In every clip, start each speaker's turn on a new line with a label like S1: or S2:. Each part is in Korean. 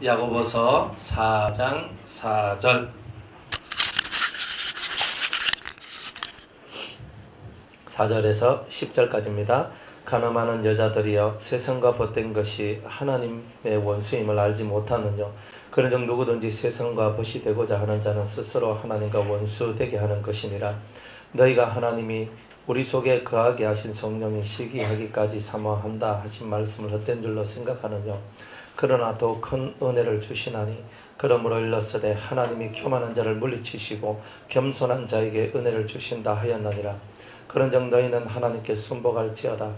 S1: 야고보서 4장 4절 4절에서 10절까지입니다. 가늠하는 여자들이여 세상과 벗된 것이 하나님의 원수임을 알지 못하느냐. 그런즉 누구든지 세상과 벗이 되고자 하는 자는 스스로 하나님과 원수되게 하는 것이니라. 너희가 하나님이 우리 속에 거하게 하신 성령이 시기하기까지 사모한다 하신 말씀을 헛된 줄로 생각하느냐. 그러나 더 큰 은혜를 주시나니 그러므로 일렀으되 하나님이 교만한 자를 물리치시고 겸손한 자에게 은혜를 주신다 하였느니라. 그런즉 너희는 하나님께 순복할지어다.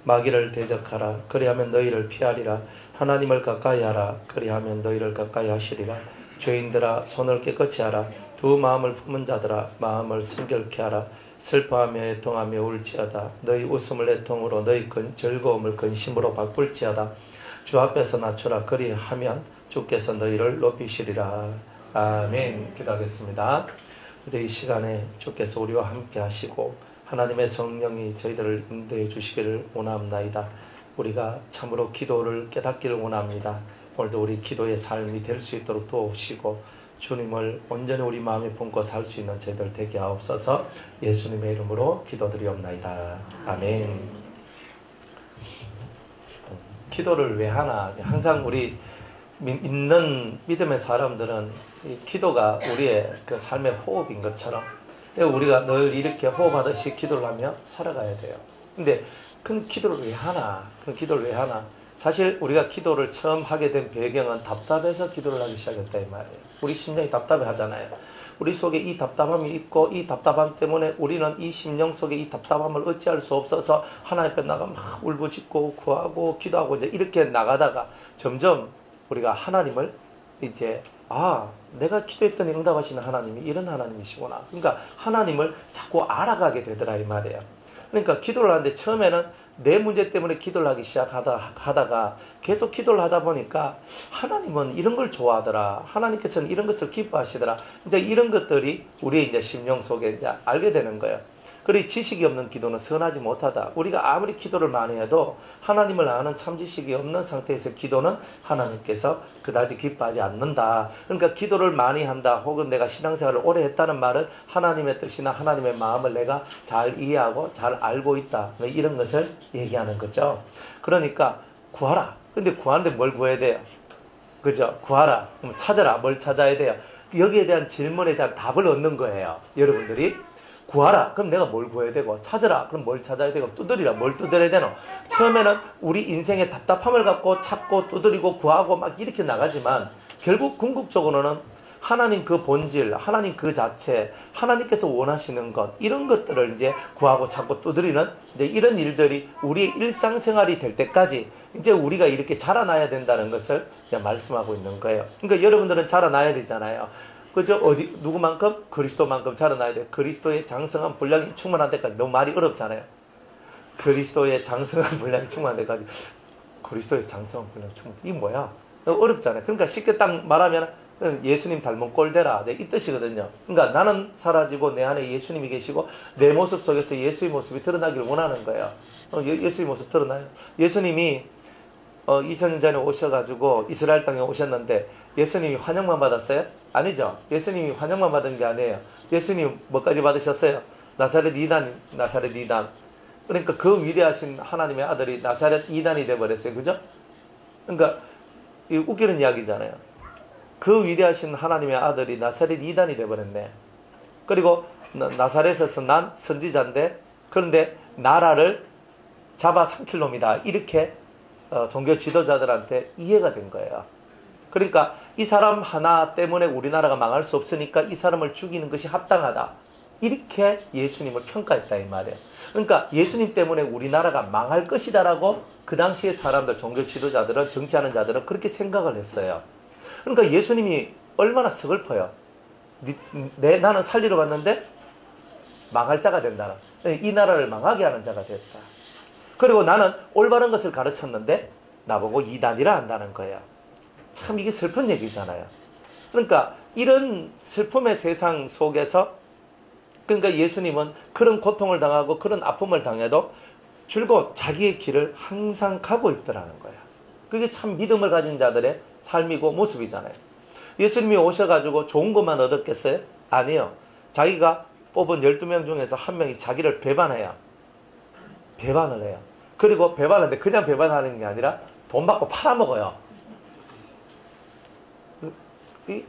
S1: 마귀를 대적하라. 그리하면 너희를 피하리라. 하나님을 가까이 하라. 그리하면 너희를 가까이 하시리라. 죄인들아 손을 깨끗이 하라. 두 마음을 품은 자들아 마음을 순결케 하라. 슬퍼하며 애통하며 울지어다. 너희 웃음을 애통으로 너희 즐거움을 근심으로 바꿀지어다. 주 앞에서 낮추라. 그리하면 주께서 너희를 높이시리라. 아멘. 기도하겠습니다. 이 시간에 주께서 우리와 함께 하시고 하나님의 성령이 저희들을 인도해 주시기를 원합니다. 우리가 참으로 기도를 깨닫기를 원합니다. 오늘도 우리 기도의 삶이 될 수 있도록 도우시고 주님을 온전히 우리 마음에 품고 살 수 있는 저희들 되게 하옵소서. 예수님의 이름으로 기도드리옵나이다. 아멘. 기도를 왜 하나? 항상 우리 있는 믿음의 사람들은 이 기도가 우리의 그 삶의 호흡인 것처럼 우리가 늘 이렇게 호흡하듯이 기도를 하며 살아가야 돼요. 근데 그 기도를 왜 하나? 그 기도를 왜 하나? 사실 우리가 기도를 처음 하게 된 배경은 답답해서 기도를 하기 시작했다 이 말이에요. 우리 심령이 답답해 하잖아요. 우리 속에 이 답답함이 있고 이 답답함 때문에 우리는 이 심령 속에 이 답답함을 어찌할 수 없어서 하나님 앞에 나가 막 울부짖고 구하고 기도하고 이제 이렇게 나가다가 점점 우리가 하나님을 이제 내가 기도했더니 응답하시는 하나님이 이런 하나님이시구나. 그러니까 하나님을 자꾸 알아가게 되더라 이 말이에요. 그러니까 기도를 하는데 처음에는 내 문제 때문에 기도를 하기 시작하다가 계속 기도를 하다 보니까 하나님은 이런 걸 좋아하더라. 하나님께서는 이런 것을 기뻐하시더라. 이제 이런 것들이 우리의 이제 심령 속에 이제 알게 되는 거예요. 그리고 지식이 없는 기도는 선하지 못하다. 우리가 아무리 기도를 많이 해도 하나님을 아는 참 지식이 없는 상태에서 기도는 하나님께서 그다지 기뻐하지 않는다. 그러니까 기도를 많이 한다 혹은 내가 신앙생활을 오래 했다는 말은 하나님의 뜻이나 하나님의 마음을 내가 잘 이해하고 잘 알고 있다. 이런 것을 얘기하는 거죠. 그러니까 구하라. 근데 구하는데 뭘 구해야 돼요? 그죠? 구하라. 그럼 찾아라. 뭘 찾아야 돼요? 여기에 대한 질문에 대한 답을 얻는 거예요. 여러분들이. 구하라. 그럼 내가 뭘 구해야 되고, 찾으라. 그럼 뭘 찾아야 되고, 두드리라. 뭘 두드려야 되노? 처음에는 우리 인생의 답답함을 갖고 찾고 두드리고 구하고 막 이렇게 나가지만 결국 궁극적으로는 하나님 그 본질, 하나님 그 자체, 하나님께서 원하시는 것, 이런 것들을 이제 구하고 찾고 두드리는 이제 이런 일들이 우리의 일상생활이 될 때까지 이제 우리가 이렇게 자라나야 된다는 것을 이제 말씀하고 있는 거예요. 그러니까 여러분들은 자라나야 되잖아요. 그죠? 누구만큼? 그리스도만큼 자라나야 돼. 그리스도의 장성한 분량이 충만한 데까지. 너무 말이 어렵잖아요. 그리스도의 장성한 분량이 충만한 데까지. 그리스도의 장성한 분량이 충만. 이게 뭐야? 어렵잖아요. 그러니까 쉽게 딱 말하면 예수님 닮은 꼴 되라. 이 뜻이거든요. 그러니까 나는 사라지고 내 안에 예수님이 계시고 내 모습 속에서 예수의 모습이 드러나기를 원하는 거예요. 예수의 모습 드러나요. 예수님이 2000년 전에 오셔가지고 이스라엘 땅에 오셨는데 예수님이 환영만 받았어요? 아니죠. 예수님이 환영만 받은 게 아니에요. 예수님 뭐까지 받으셨어요? 나사렛 이단. 그러니까 그 위대하신 하나님의 아들이 나사렛 이단이 되어버렸어요. 그죠? 그러니까 웃기는 이야기잖아요. 그 위대하신 하나님의 아들이 나사렛 이단이 되어버렸네. 그리고 나사렛에서 난 선지자인데 그런데 나라를 잡아 삼킬 놈이다. 이렇게 종교 지도자들한테 이해가 된 거예요. 그러니까 이 사람 하나 때문에 우리나라가 망할 수 없으니까 이 사람을 죽이는 것이 합당하다. 이렇게 예수님을 평가했다 이 말이에요. 그러니까 예수님 때문에 우리나라가 망할 것이다라고 그 당시의 사람들, 종교 지도자들은, 정치하는 자들은 그렇게 생각을 했어요. 그러니까 예수님이 얼마나 서글퍼요. 나는 살리러 왔는데 망할 자가 된다. 이 나라를 망하게 하는 자가 됐다. 그리고 나는 올바른 것을 가르쳤는데 나보고 이단이라 한다는 거예요. 참 이게 슬픈 얘기잖아요. 그러니까 이런 슬픔의 세상 속에서 그러니까 예수님은 그런 고통을 당하고 그런 아픔을 당해도 줄곧 자기의 길을 항상 가고 있더라는 거예요. 그게 참 믿음을 가진 자들의 삶이고 모습이잖아요. 예수님이 오셔가지고 좋은 것만 얻었겠어요? 아니요. 자기가 뽑은 12명 중에서 한 명이 자기를 배반해요. 배반을 해요. 그리고 배반하는데 그냥 배반하는 게 아니라 돈 받고 팔아먹어요.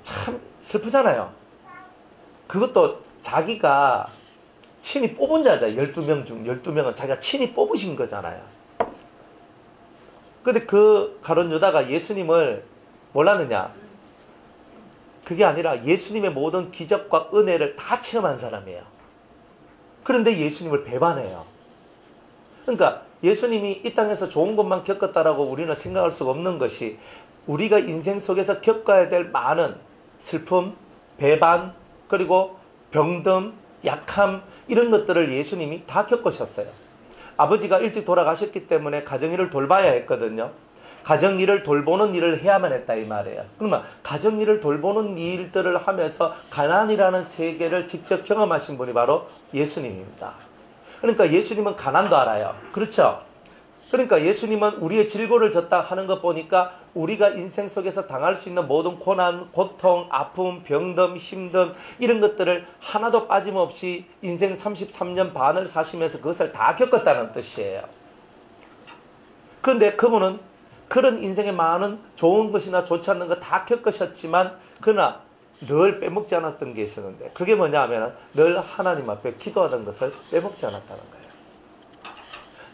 S1: 참 슬프잖아요. 그것도 자기가 친히 뽑은 자잖아요. 12명 중 12명은 자기가 친히 뽑으신 거잖아요. 근데 그 가룟 유다가 예수님을 몰랐느냐? 그게 아니라 예수님의 모든 기적과 은혜를 다 체험한 사람이에요. 그런데 예수님을 배반해요. 그러니까 예수님이 이 땅에서 좋은 것만 겪었다라고 우리는 생각할 수가 없는 것이 우리가 인생 속에서 겪어야 될 많은 슬픔, 배반, 그리고 병듦, 약함 이런 것들을 예수님이 다 겪으셨어요. 아버지가 일찍 돌아가셨기 때문에 가정일을 돌봐야 했거든요. 가정일을 돌보는 일을 해야만 했다 이 말이에요. 그러면 가정일을 돌보는 일들을 하면서 가난이라는 세계를 직접 경험하신 분이 바로 예수님입니다. 그러니까 예수님은 가난도 알아요. 그렇죠? 그러니까 예수님은 우리의 질고를 졌다 하는 것 보니까 우리가 인생 속에서 당할 수 있는 모든 고난, 고통, 아픔, 병듦, 힘듦 이런 것들을 하나도 빠짐없이 인생 33년 반을 사시면서 그것을 다 겪었다는 뜻이에요. 그런데 그분은 그런 인생에 많은 좋은 것이나 좋지 않는 것 다 겪으셨지만 그러나 늘 빼먹지 않았던 게 있었는데 그게 뭐냐 하면 늘 하나님 앞에 기도하던 것을 빼먹지 않았다는 거예요.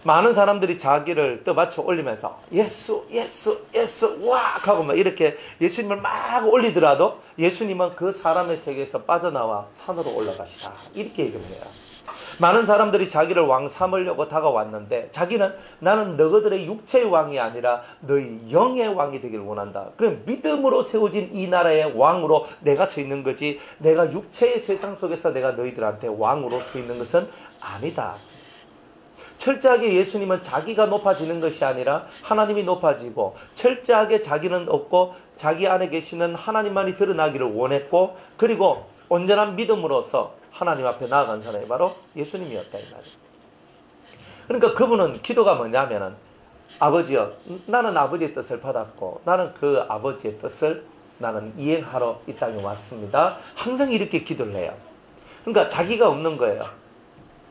S1: 많은 사람들이 자기를 떠받쳐 올리면서 예수 예수 예수 와 하고 막 이렇게 예수님을 막 올리더라도 예수님은 그 사람의 세계에서 빠져나와 산으로 올라가시다 이렇게 얘기를 해요. 많은 사람들이 자기를 왕 삼으려고 다가왔는데 자기는 나는 너희들의 육체의 왕이 아니라 너희 영의 왕이 되길 원한다. 그럼 믿음으로 세워진 이 나라의 왕으로 내가 서 있는 거지 내가 육체의 세상 속에서 내가 너희들한테 왕으로 서 있는 것은 아니다. 철저하게 예수님은 자기가 높아지는 것이 아니라 하나님이 높아지고 철저하게 자기는 없고 자기 안에 계시는 하나님만이 드러나기를 원했고 그리고 온전한 믿음으로서 하나님 앞에 나아간 사람이 바로 예수님이었다 이 말이에요. 그러니까 그분은 기도가 뭐냐면은 아버지여 나는 아버지의 뜻을 받았고 나는 그 아버지의 뜻을 나는 이행하러 이 땅에 왔습니다. 항상 이렇게 기도를 해요. 그러니까 자기가 없는 거예요.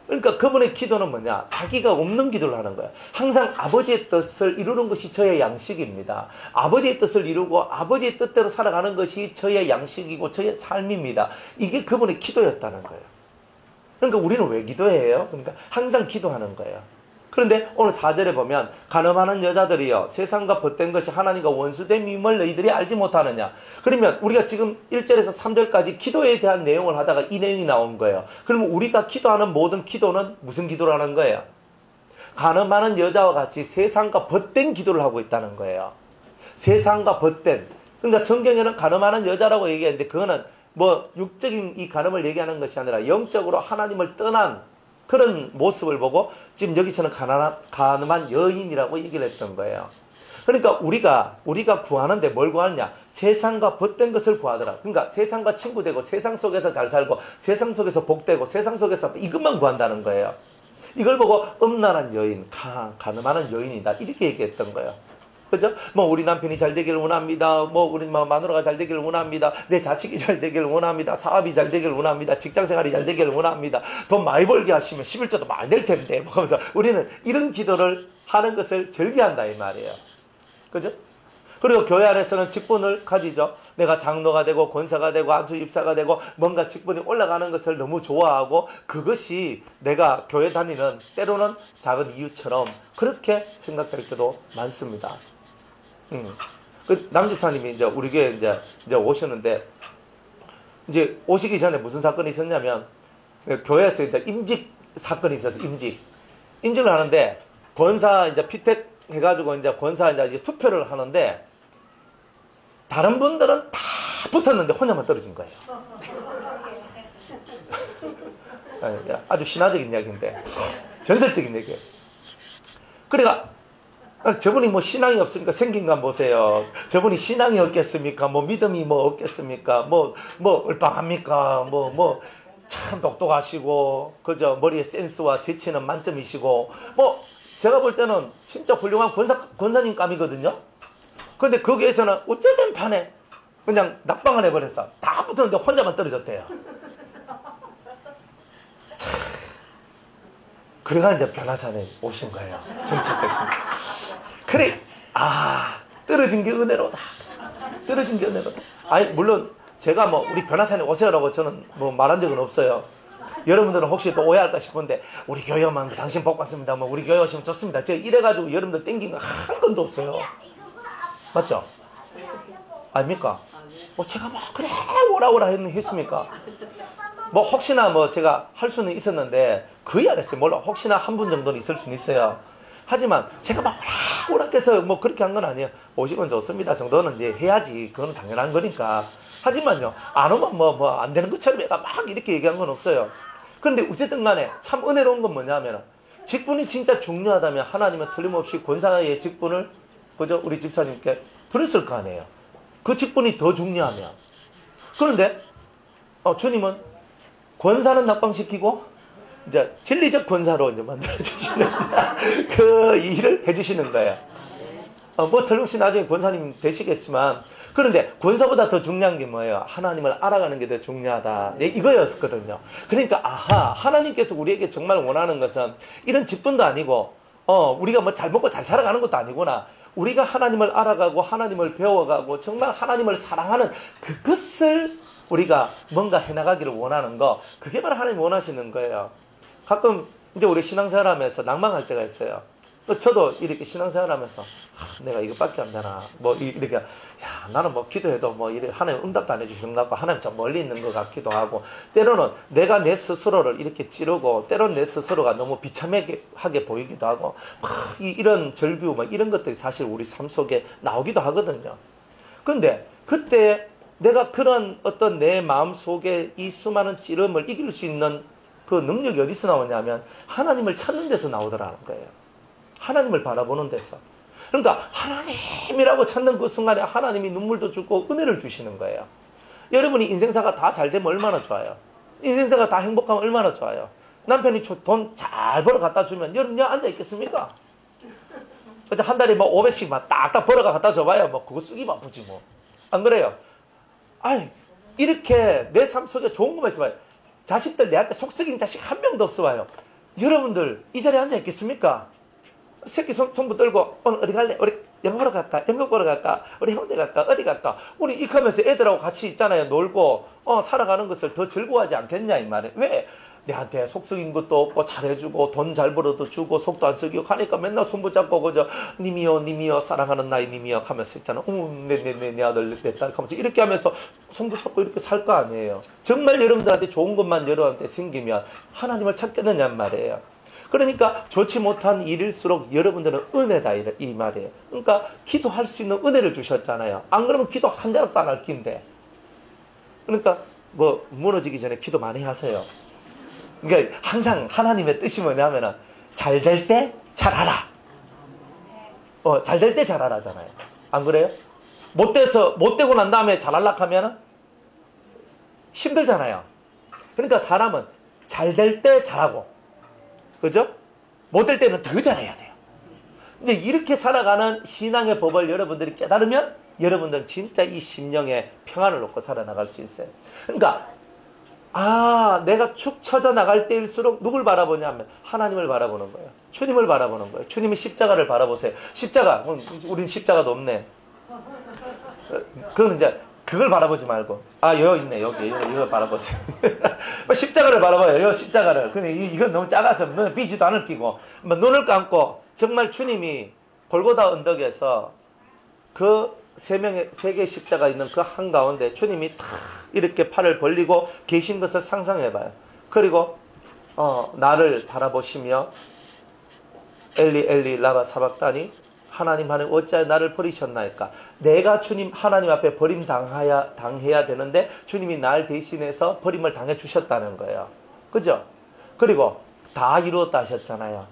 S1: 그러니까 그분의 기도는 뭐냐? 자기가 없는 기도를 하는 거예요. 항상 아버지의 뜻을 이루는 것이 저의 양식입니다. 아버지의 뜻을 이루고 아버지의 뜻대로 살아가는 것이 저의 양식이고 저의 삶입니다. 이게 그분의 기도였다는 거예요. 그러니까 우리는 왜 기도해요? 그러니까 항상 기도하는 거예요. 그런데 오늘 4절에 보면 간음하는 여자들이여 세상과 벗된 것이 하나님과 원수됨임을 너희들이 알지 못하느냐. 그러면 우리가 지금 1절에서 3절까지 기도에 대한 내용을 하다가 이 내용이 나온 거예요. 그러면 우리가 기도하는 모든 기도는 무슨 기도라는 거예요? 간음하는 여자와 같이 세상과 벗된 기도를 하고 있다는 거예요. 세상과 벗된. 그러니까 성경에는 간음하는 여자라고 얘기하는데 그거는 뭐 육적인 이 간음을 얘기하는 것이 아니라 영적으로 하나님을 떠난 그런 모습을 보고 지금 여기서는 가늠한 여인이라고 얘기를 했던 거예요. 그러니까 우리가 구하는데 뭘 구하느냐? 세상과 벗된 것을 구하더라. 그러니까 세상과 친구되고 세상 속에서 잘 살고 세상 속에서 복되고 세상 속에서 이것만 구한다는 거예요. 이걸 보고 음란한 여인, 가늠하는 여인이다 이렇게 얘기했던 거예요. 그죠? 뭐 우리 남편이 잘 되기를 원합니다. 뭐 우리 마누라가 잘 되기를 원합니다. 내 자식이 잘 되기를 원합니다. 사업이 잘 되기를 원합니다. 직장생활이 잘 되기를 원합니다. 돈 많이 벌게 하시면 11조도 많이 될 텐데. 뭐 하면서 우리는 이런 기도를 하는 것을 즐겨한다 이 말이에요. 그죠? 그리고 교회 안에서는 직분을 가지죠. 내가 장로가 되고 권사가 되고 안수 입사가 되고 뭔가 직분이 올라가는 것을 너무 좋아하고 그것이 내가 교회 다니는 때로는 작은 이유처럼 그렇게 생각할 때도 많습니다. 그 남집사님이 이제 우리 교회 이제 오셨는데 이제 오시기 전에 무슨 사건이 있었냐면 교회에서 이제 임직 사건이 있었어요. 임직을 하는데 권사 이제 피택 해가지고 이제 권사 이제 투표를 하는데 다른 분들은 다 붙었는데 혼자만 떨어진 거예요. 아주 신화적인 이야기인데 전설적인 얘기예요. 그러니까 저분이 뭐 신앙이 없으니까 생긴 거 보세요. 저분이 신앙이 없겠습니까? 뭐 믿음이 뭐 없겠습니까? 뭐 얼빵합니까? 참 똑똑하시고 그저 머리에 센스와 재치는 만점이시고 뭐 제가 볼 때는 진짜 훌륭한 권사님 감이거든요. 근데 거기에서는 어쩌된 판에 그냥 낙방을 해버렸어. 다 붙었는데 혼자만 떨어졌대요. 참. 그래가 이제 변화산에 오신 거예요. 정착되신. 그래, 떨어진 게 은혜로다. 떨어진 게 은혜로다. 아니, 물론 제가 뭐 우리 변화산에 오세요라고 저는 뭐 말한 적은 없어요. 여러분들은 혹시 또 오해할까 싶은데 우리 교회 오면 당신 복 받습니다. 뭐 우리 교회 오시면 좋습니다. 제가 이래가지고 여러분들 땡긴 거 한 건도 없어요. 맞죠? 아닙니까? 제가 막 그래 오라 했습니까? 뭐 혹시나 뭐 제가 할 수는 있었는데 거의 안 했어요. 몰라, 혹시나 한 분 정도는 있을 수는 있어요. 하지만 제가 막 오라 해서 뭐 그렇게 한 건 아니에요. 오시면 좋습니다 정도는 이제 해야지. 그건 당연한 거니까. 하지만요, 안 오면 뭐 안 되는 것처럼 내가 막 이렇게 얘기한 건 없어요. 그런데 어쨌든 간에 참 은혜로운 건 뭐냐면 직분이 진짜 중요하다면 하나님은 틀림없이 권사의 직분을 그죠? 우리 집사님께 드렸을 거 아니에요. 그 직분이 더 중요하면. 그런데 주님은 권사는 낙방시키고 이제 진리적 권사로 이제 만들어주시는 그 일을 해주시는 거예요. 뭐 틀림없이 나중에 권사님 되시겠지만, 그런데 권사보다 더 중요한 게 뭐예요? 하나님을 알아가는 게 더 중요하다. 네, 이거였거든요. 그러니까 하나님께서 우리에게 정말 원하는 것은 이런 직분도 아니고 우리가 뭐 잘 먹고 잘 살아가는 것도 아니구나. 우리가 하나님을 알아가고 하나님을 배워가고 정말 하나님을 사랑하는 그것을 우리가 뭔가 해나가기를 원하는 거, 그게 바로 하나님 원하시는 거예요. 가끔 이제 우리 신앙생활 하면서 낭망할 때가 있어요. 저도 이렇게 신앙생활 하면서 내가 이것밖에 안 되나 뭐 이렇게 나는 뭐 기도해도 뭐 이렇게 하나님 응답도 안 해주시는 것 같고 하나님 좀 멀리 있는 것 같기도 하고, 때로는 내가 내 스스로를 이렇게 찌르고 때로는 내 스스로가 너무 비참하게 보이기도 하고 이런 절규 뭐 이런 것들이 사실 우리 삶 속에 나오기도 하거든요. 그런데 그때 내가 그런 어떤 내 마음 속에 이 수많은 찌름을 이길 수 있는 그 능력이 어디서 나오냐면 하나님을 찾는 데서 나오더라는 거예요. 하나님을 바라보는 데서. 그러니까 하나님이라고 찾는 그 순간에 하나님이 눈물도 주고 은혜를 주시는 거예요. 여러분이 인생사가 다 잘 되면 얼마나 좋아요. 인생사가 다 행복하면 얼마나 좋아요. 남편이 돈 잘 벌어 갖다 주면 여러분 앉아 있겠습니까? 한 달에 뭐 500씩 막 딱딱 벌어 갖다 줘봐요. 뭐 그거 쓰기 바쁘지 뭐. 안 그래요? 아니, 이렇게 내 삶 속에 좋은 것만 있어봐요. 자식들 내한테 속썩이는 자식 한 명도 없어봐요. 여러분들 이 자리에 앉아 있겠습니까? 새끼 손부 들고 오늘 어디 갈래? 우리 영화 보러 갈까? 연극 보러 갈까? 우리 해운대 갈까? 어디 갈까? 우리 이카면서 애들하고 같이 있잖아요. 놀고 살아가는 것을 더 즐거워하지 않겠냐 이 말이에요. 왜? 내한테 속썩인 것도 없고 잘해주고 돈 잘 벌어도 주고 속도 안 썩이고 가니까 맨날 손붙잡고 그저 님이여 사랑하는 나의 님이여 하면서 있잖아. 내 아들 내 딸 하면서 이렇게 하면서 손붙잡고 이렇게 살 거 아니에요. 정말 여러분들한테 좋은 것만 여러분한테 생기면 하나님을 찾겠느냐 말이에요. 그러니까 좋지 못한 일일수록 여러분들은 은혜다 이 말이에요. 그러니까 기도할 수 있는 은혜를 주셨잖아요. 안 그러면 기도 한 자락도 안 할 낀데. 그러니까 뭐 무너지기 전에 기도 많이 하세요. 그러니까 항상 하나님의 뜻이 뭐냐면은 잘 될 때 잘하라. 잘 될 때 잘하라잖아요. 안 그래요? 못 되고 난 다음에 잘하려고 하면은 힘들잖아요. 그러니까 사람은 잘 될 때 잘하고, 그죠? 못 될 때는 더 잘해야 돼요. 이제 이렇게 살아가는 신앙의 법을 여러분들이 깨달으면 여러분들은 진짜 이 심령의 평안을 놓고 살아나갈 수 있어요. 그러니까 내가 축 처져 나갈 때일수록 누굴 바라보냐면 하나님을 바라보는 거예요. 주님을 바라보는 거예요. 주님이 십자가를 바라보세요. 십자가, 우린 십자가도 없네. 그건 이제 그걸 바라보지 말고 여기 있네. 여기 이거 바라보세요. 십자가를 바라봐요. 요 십자가를. 근데 이건 너무 작아서 눈에 삐지도 않을 끼고 눈을 감고 정말 주님이 골고다 언덕에서 그 세 개의 십자가 있는 그 한가운데 주님이 탁 이렇게 팔을 벌리고 계신 것을 상상해봐요. 그리고 나를 바라보시며 엘리 엘리 라마 사박다니 하나님 어찌하여 나를 버리셨나이까. 내가 주님 하나님 앞에 당해야 되는데 주님이 날 대신해서 버림을 당해 주셨다는 거예요. 그죠? 그리고 다 이루었다 하셨잖아요.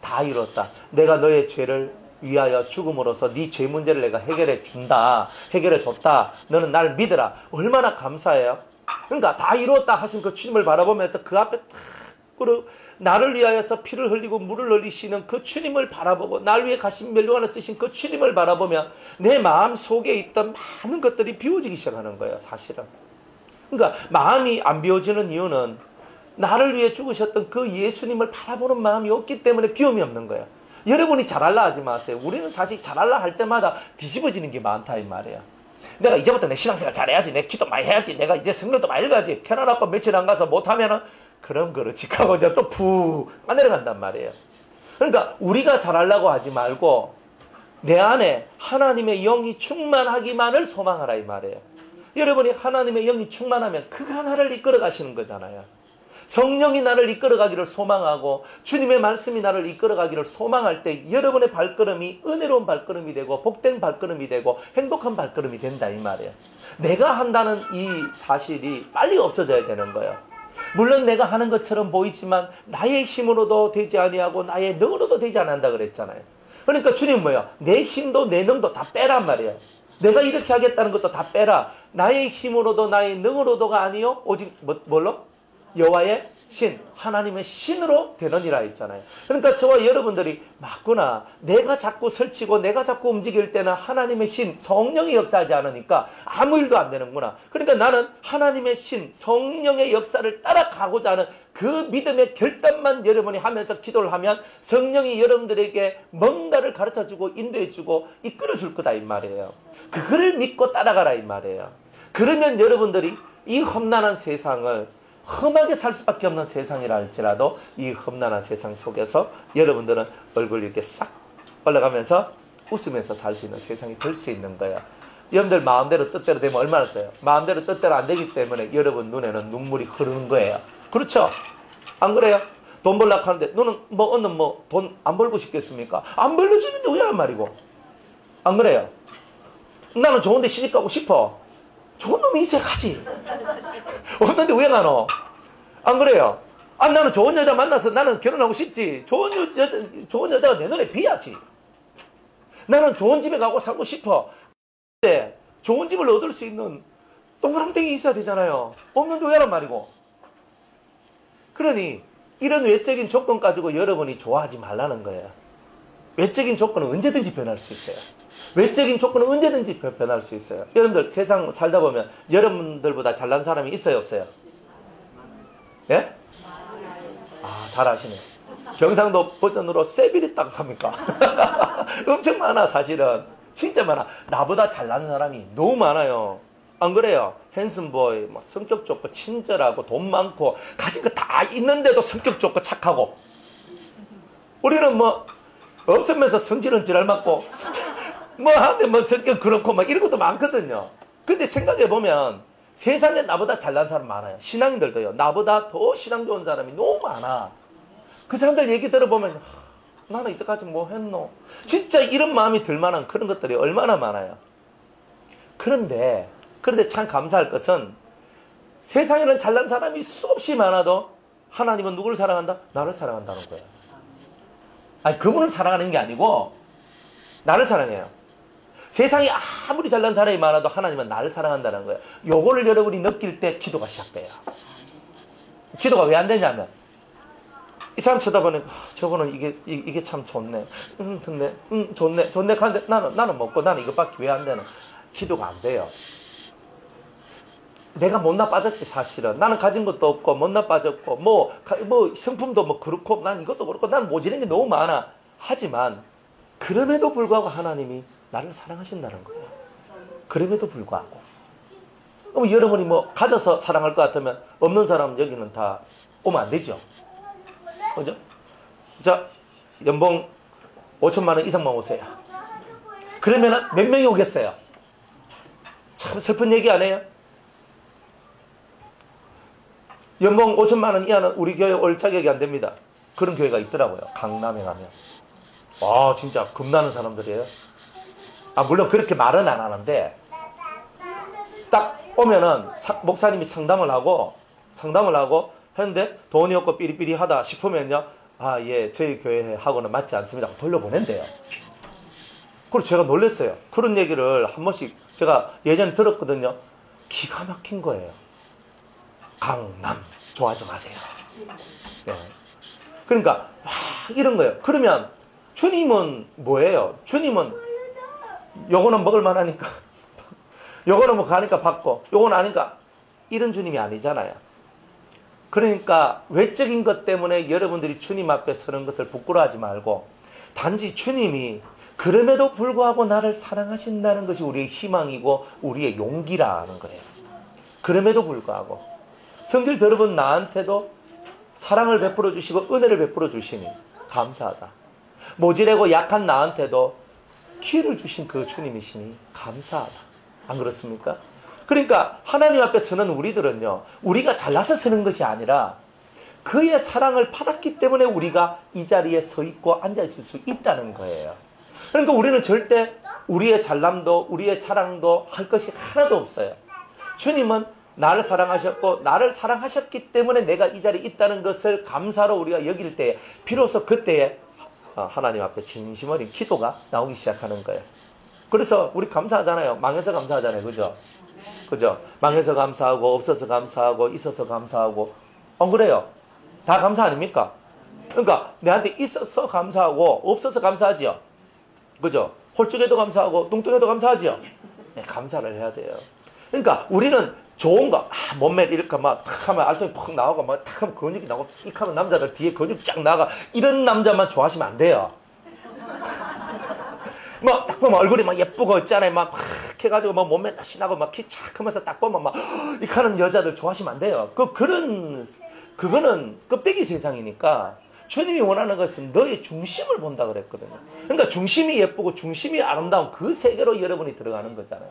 S1: 다 이루었다. 내가 너의 죄를 위하여 죽음으로써 네 죄 문제를 내가 해결해 줬다. 너는 날 믿으라. 얼마나 감사해요. 그러니까 다 이루었다 하신 그 주님을 바라보면서 그 앞에 탁 나를 위하여서 피를 흘리고 물을 흘리시는 그 주님을 바라보고 날 위해 가신 면류관을 쓰신 그 주님을 바라보면 내 마음 속에 있던 많은 것들이 비워지기 시작하는 거예요. 사실은. 그러니까 마음이 안 비워지는 이유는 나를 위해 죽으셨던 그 예수님을 바라보는 마음이 없기 때문에 비움이 없는 거예요. 여러분이 잘할라 하지 마세요. 우리는 사실 잘할라 할 때마다 뒤집어지는 게 많다 이 말이에요. 내가 이제부터 내 신앙생활 잘해야지, 내 기도 많이 해야지, 내가 이제 성경도 많이 읽어야지, 캐나다고 며칠 안 가서 못하면은 그럼 그렇지 하고 이제 또 푹 내려간단 말이에요. 그러니까 우리가 잘하려고 하지 말고 내 안에 하나님의 영이 충만하기만을 소망하라 이 말이에요. 여러분이 하나님의 영이 충만하면 그가 나를 이끌어 가시는 거잖아요. 성령이 나를 이끌어가기를 소망하고 주님의 말씀이 나를 이끌어가기를 소망할 때 여러분의 발걸음이 은혜로운 발걸음이 되고 복된 발걸음이 되고 행복한 발걸음이 된다 이 말이에요. 내가 한다는 이 사실이 빨리 없어져야 되는 거예요. 물론 내가 하는 것처럼 보이지만 나의 힘으로도 되지 아니하고 나의 능으로도 되지 않는다 그랬잖아요. 그러니까 주님 뭐예요? 내 힘도 내 능도 다 빼란 말이에요. 내가 이렇게 하겠다는 것도 다 빼라. 나의 힘으로도 나의 능으로도가 아니요 오직 뭘로? 여호와의 신, 하나님의 신으로 되느니라 했잖아요. 그러니까 저와 여러분들이 맞구나. 내가 자꾸 설치고 내가 자꾸 움직일 때는 하나님의 신, 성령이 역사하지 않으니까 아무 일도 안 되는구나. 그러니까 나는 하나님의 신, 성령의 역사를 따라가고자 하는 그 믿음의 결단만 여러분이 하면서 기도를 하면 성령이 여러분들에게 뭔가를 가르쳐주고 인도해주고 이끌어줄 거다 이 말이에요. 그거를 믿고 따라가라 이 말이에요. 그러면 여러분들이 이 험난한 세상을 험하게 살 수밖에 없는 세상이라 할지라도 이 험난한 세상 속에서 여러분들은 얼굴 이렇게 싹 올라가면서 웃으면서 살 수 있는 세상이 될 수 있는 거예요. 여러분들 마음대로 뜻대로 되면 얼마나 좋아요. 마음대로 뜻대로 안 되기 때문에 여러분 눈에는 눈물이 흐르는 거예요. 그렇죠? 안 그래요? 돈 벌려고 하는데 너는 얻는 돈 안 벌고 싶겠습니까? 안 벌려주는데 왜 안 말이고? 안 그래요? 나는 좋은데 시집가고 싶어. 좋은 놈이 있어야 가지. 없는데 왜 가노? 안 그래요? 아, 나는 좋은 여자 만나서 나는 결혼하고 싶지. 좋은 여자가 내 눈에 비야지. 나는 좋은 집에 가고 살고 싶어. 근데 좋은 집을 얻을 수 있는 동그랑땡이 있어야 되잖아요. 없는데 왜 하란 말이고. 그러니 이런 외적인 조건 가지고 여러분이 좋아하지 말라는 거예요. 외적인 조건은 언제든지 변할 수 있어요. 외적인 조건은 언제든지 변할 수 있어요. 여러분들 세상 살다 보면 여러분들보다 잘난 사람이 있어요 없어요? 예? 아, 잘 아시네. 경상도 버전으로 세비리 딱 합니까? 엄청 많아 사실은. 진짜 많아. 나보다 잘난 사람이 너무 많아요. 안 그래요? 핸섬보이, 뭐 성격 좋고 친절하고 돈 많고 가진 거 다 있는데도 성격 좋고 착하고. 우리는 뭐 없으면서 성질은 지랄 맞고 뭐 하는데 뭐 성격 그렇고 막 이런 것도 많거든요. 근데 생각해보면 세상에 나보다 잘난 사람 많아요. 신앙인들도요. 나보다 더 신앙 좋은 사람이 너무 많아. 그 사람들 얘기 들어보면 나는 이때까지 뭐 했노? 진짜 이런 마음이 들 만한 그런 것들이 얼마나 많아요. 그런데 참 감사할 것은 세상에는 잘난 사람이 수없이 많아도 하나님은 누구를 사랑한다? 나를 사랑한다는 거예요. 아니 그분을 사랑하는 게 아니고 나를 사랑해요. 세상에 아무리 잘난 사람이 많아도 하나님은 나를 사랑한다는 거예요. 요거를 여러분이 느낄 때 기도가 시작돼요. 기도가 왜 안 되냐면 이 사람 쳐다보니 저거는 이게 참 좋네. 좋네. 좋네. 하는데 나는 먹고 나는 이것밖에 왜 안 되나? 기도가 안 돼요. 내가 못나 빠졌지 사실은. 나는 가진 것도 없고 못나 빠졌고 뭐 성품도 뭐 그렇고 난 이것도 그렇고 난 모자란 게 너무 많아. 하지만 그럼에도 불구하고 하나님이 나를 사랑하신다는 거예요. 그럼에도 불구하고. 그럼 여러분이 뭐 가져서 사랑할 것 같으면 없는 사람은 여기는 다 오면 안 되죠. 그죠? 자, 연봉 5천만 원 이상만 오세요. 그러면 몇 명이 오겠어요? 참 슬픈 얘기 아니에요? 연봉 5천만 원 이하는 우리 교회 올 자격이 안 됩니다. 그런 교회가 있더라고요. 강남에 가면. 와, 진짜 겁나는 사람들이에요. 아, 물론 그렇게 말은 안 하는데 딱 오면은 목사님이 상담을 하고 했는데 돈이 없고 삐리삐리하다 싶으면요, 아, 예, 저희 교회하고는 맞지 않습니다. 돌려보낸대요. 그리고 제가 놀랐어요. 그런 얘기를 한 번씩 제가 예전에 들었거든요. 기가 막힌 거예요. 강남 좋아하지 마세요. 네. 그러니까 막 이런 거예요. 그러면 주님은 뭐예요? 주님은 요거는 먹을 만하니까 요거는 뭐 가니까 받고 요거는 아니까 이런 주님이 아니잖아요. 그러니까 외적인 것 때문에 여러분들이 주님 앞에 서는 것을 부끄러워하지 말고 단지 주님이 그럼에도 불구하고 나를 사랑하신다는 것이 우리의 희망이고 우리의 용기라는 거예요. 그럼에도 불구하고 성질 더러운 나한테도 사랑을 베풀어 주시고 은혜를 베풀어 주시니 감사하다. 모질하고 약한 나한테도 기회를 주신 그 주님이시니 감사하다. 안 그렇습니까? 그러니까 하나님 앞에 서는 우리들은요, 우리가 잘나서 서는 것이 아니라 그의 사랑을 받았기 때문에 우리가 이 자리에 서 있고 앉아 있을 수 있다는 거예요. 그러니까 우리는 절대 우리의 잘남도 우리의 자랑도 할 것이 하나도 없어요. 주님은 나를 사랑하셨고 나를 사랑하셨기 때문에 내가 이 자리에 있다는 것을 감사로 우리가 여길 때에 비로소 그때에 하나님 앞에 진심 어린 기도가 나오기 시작하는 거예요. 그래서 우리 감사하잖아요. 망해서 감사하잖아요. 그죠? 그죠? 망해서 감사하고 없어서 감사하고 있어서 감사하고 안 그래요? 다 감사 아닙니까? 그러니까 내한테 있어서 감사하고 없어서 감사하지요. 그죠? 홀쭉해도 감사하고 뚱뚱해도 감사하지요. 네, 감사를 해야 돼요. 그러니까 우리는 좋은 거, 몸매 이렇게 막 탁 하면 알통이 푹 나오고 막 탁 하면 근육이 나오고 იქ 하면 남자들 뒤에 근육 쫙 나가 이런 남자만 좋아하시면 안 돼요. 막 딱 보면 얼굴이 막 예쁘고 있잖아요. 막 해가지고 막 몸매 딱 신하고 막 키 착 하면서 딱 보면 막 이렇게 하는 여자들 좋아하시면 안 돼요. 그거는 껍데기 세상이니까 주님이 원하는 것은 너의 중심을 본다 그랬거든요. 그러니까 중심이 예쁘고 중심이 아름다운 그 세계로 여러분이 들어가는 거잖아요.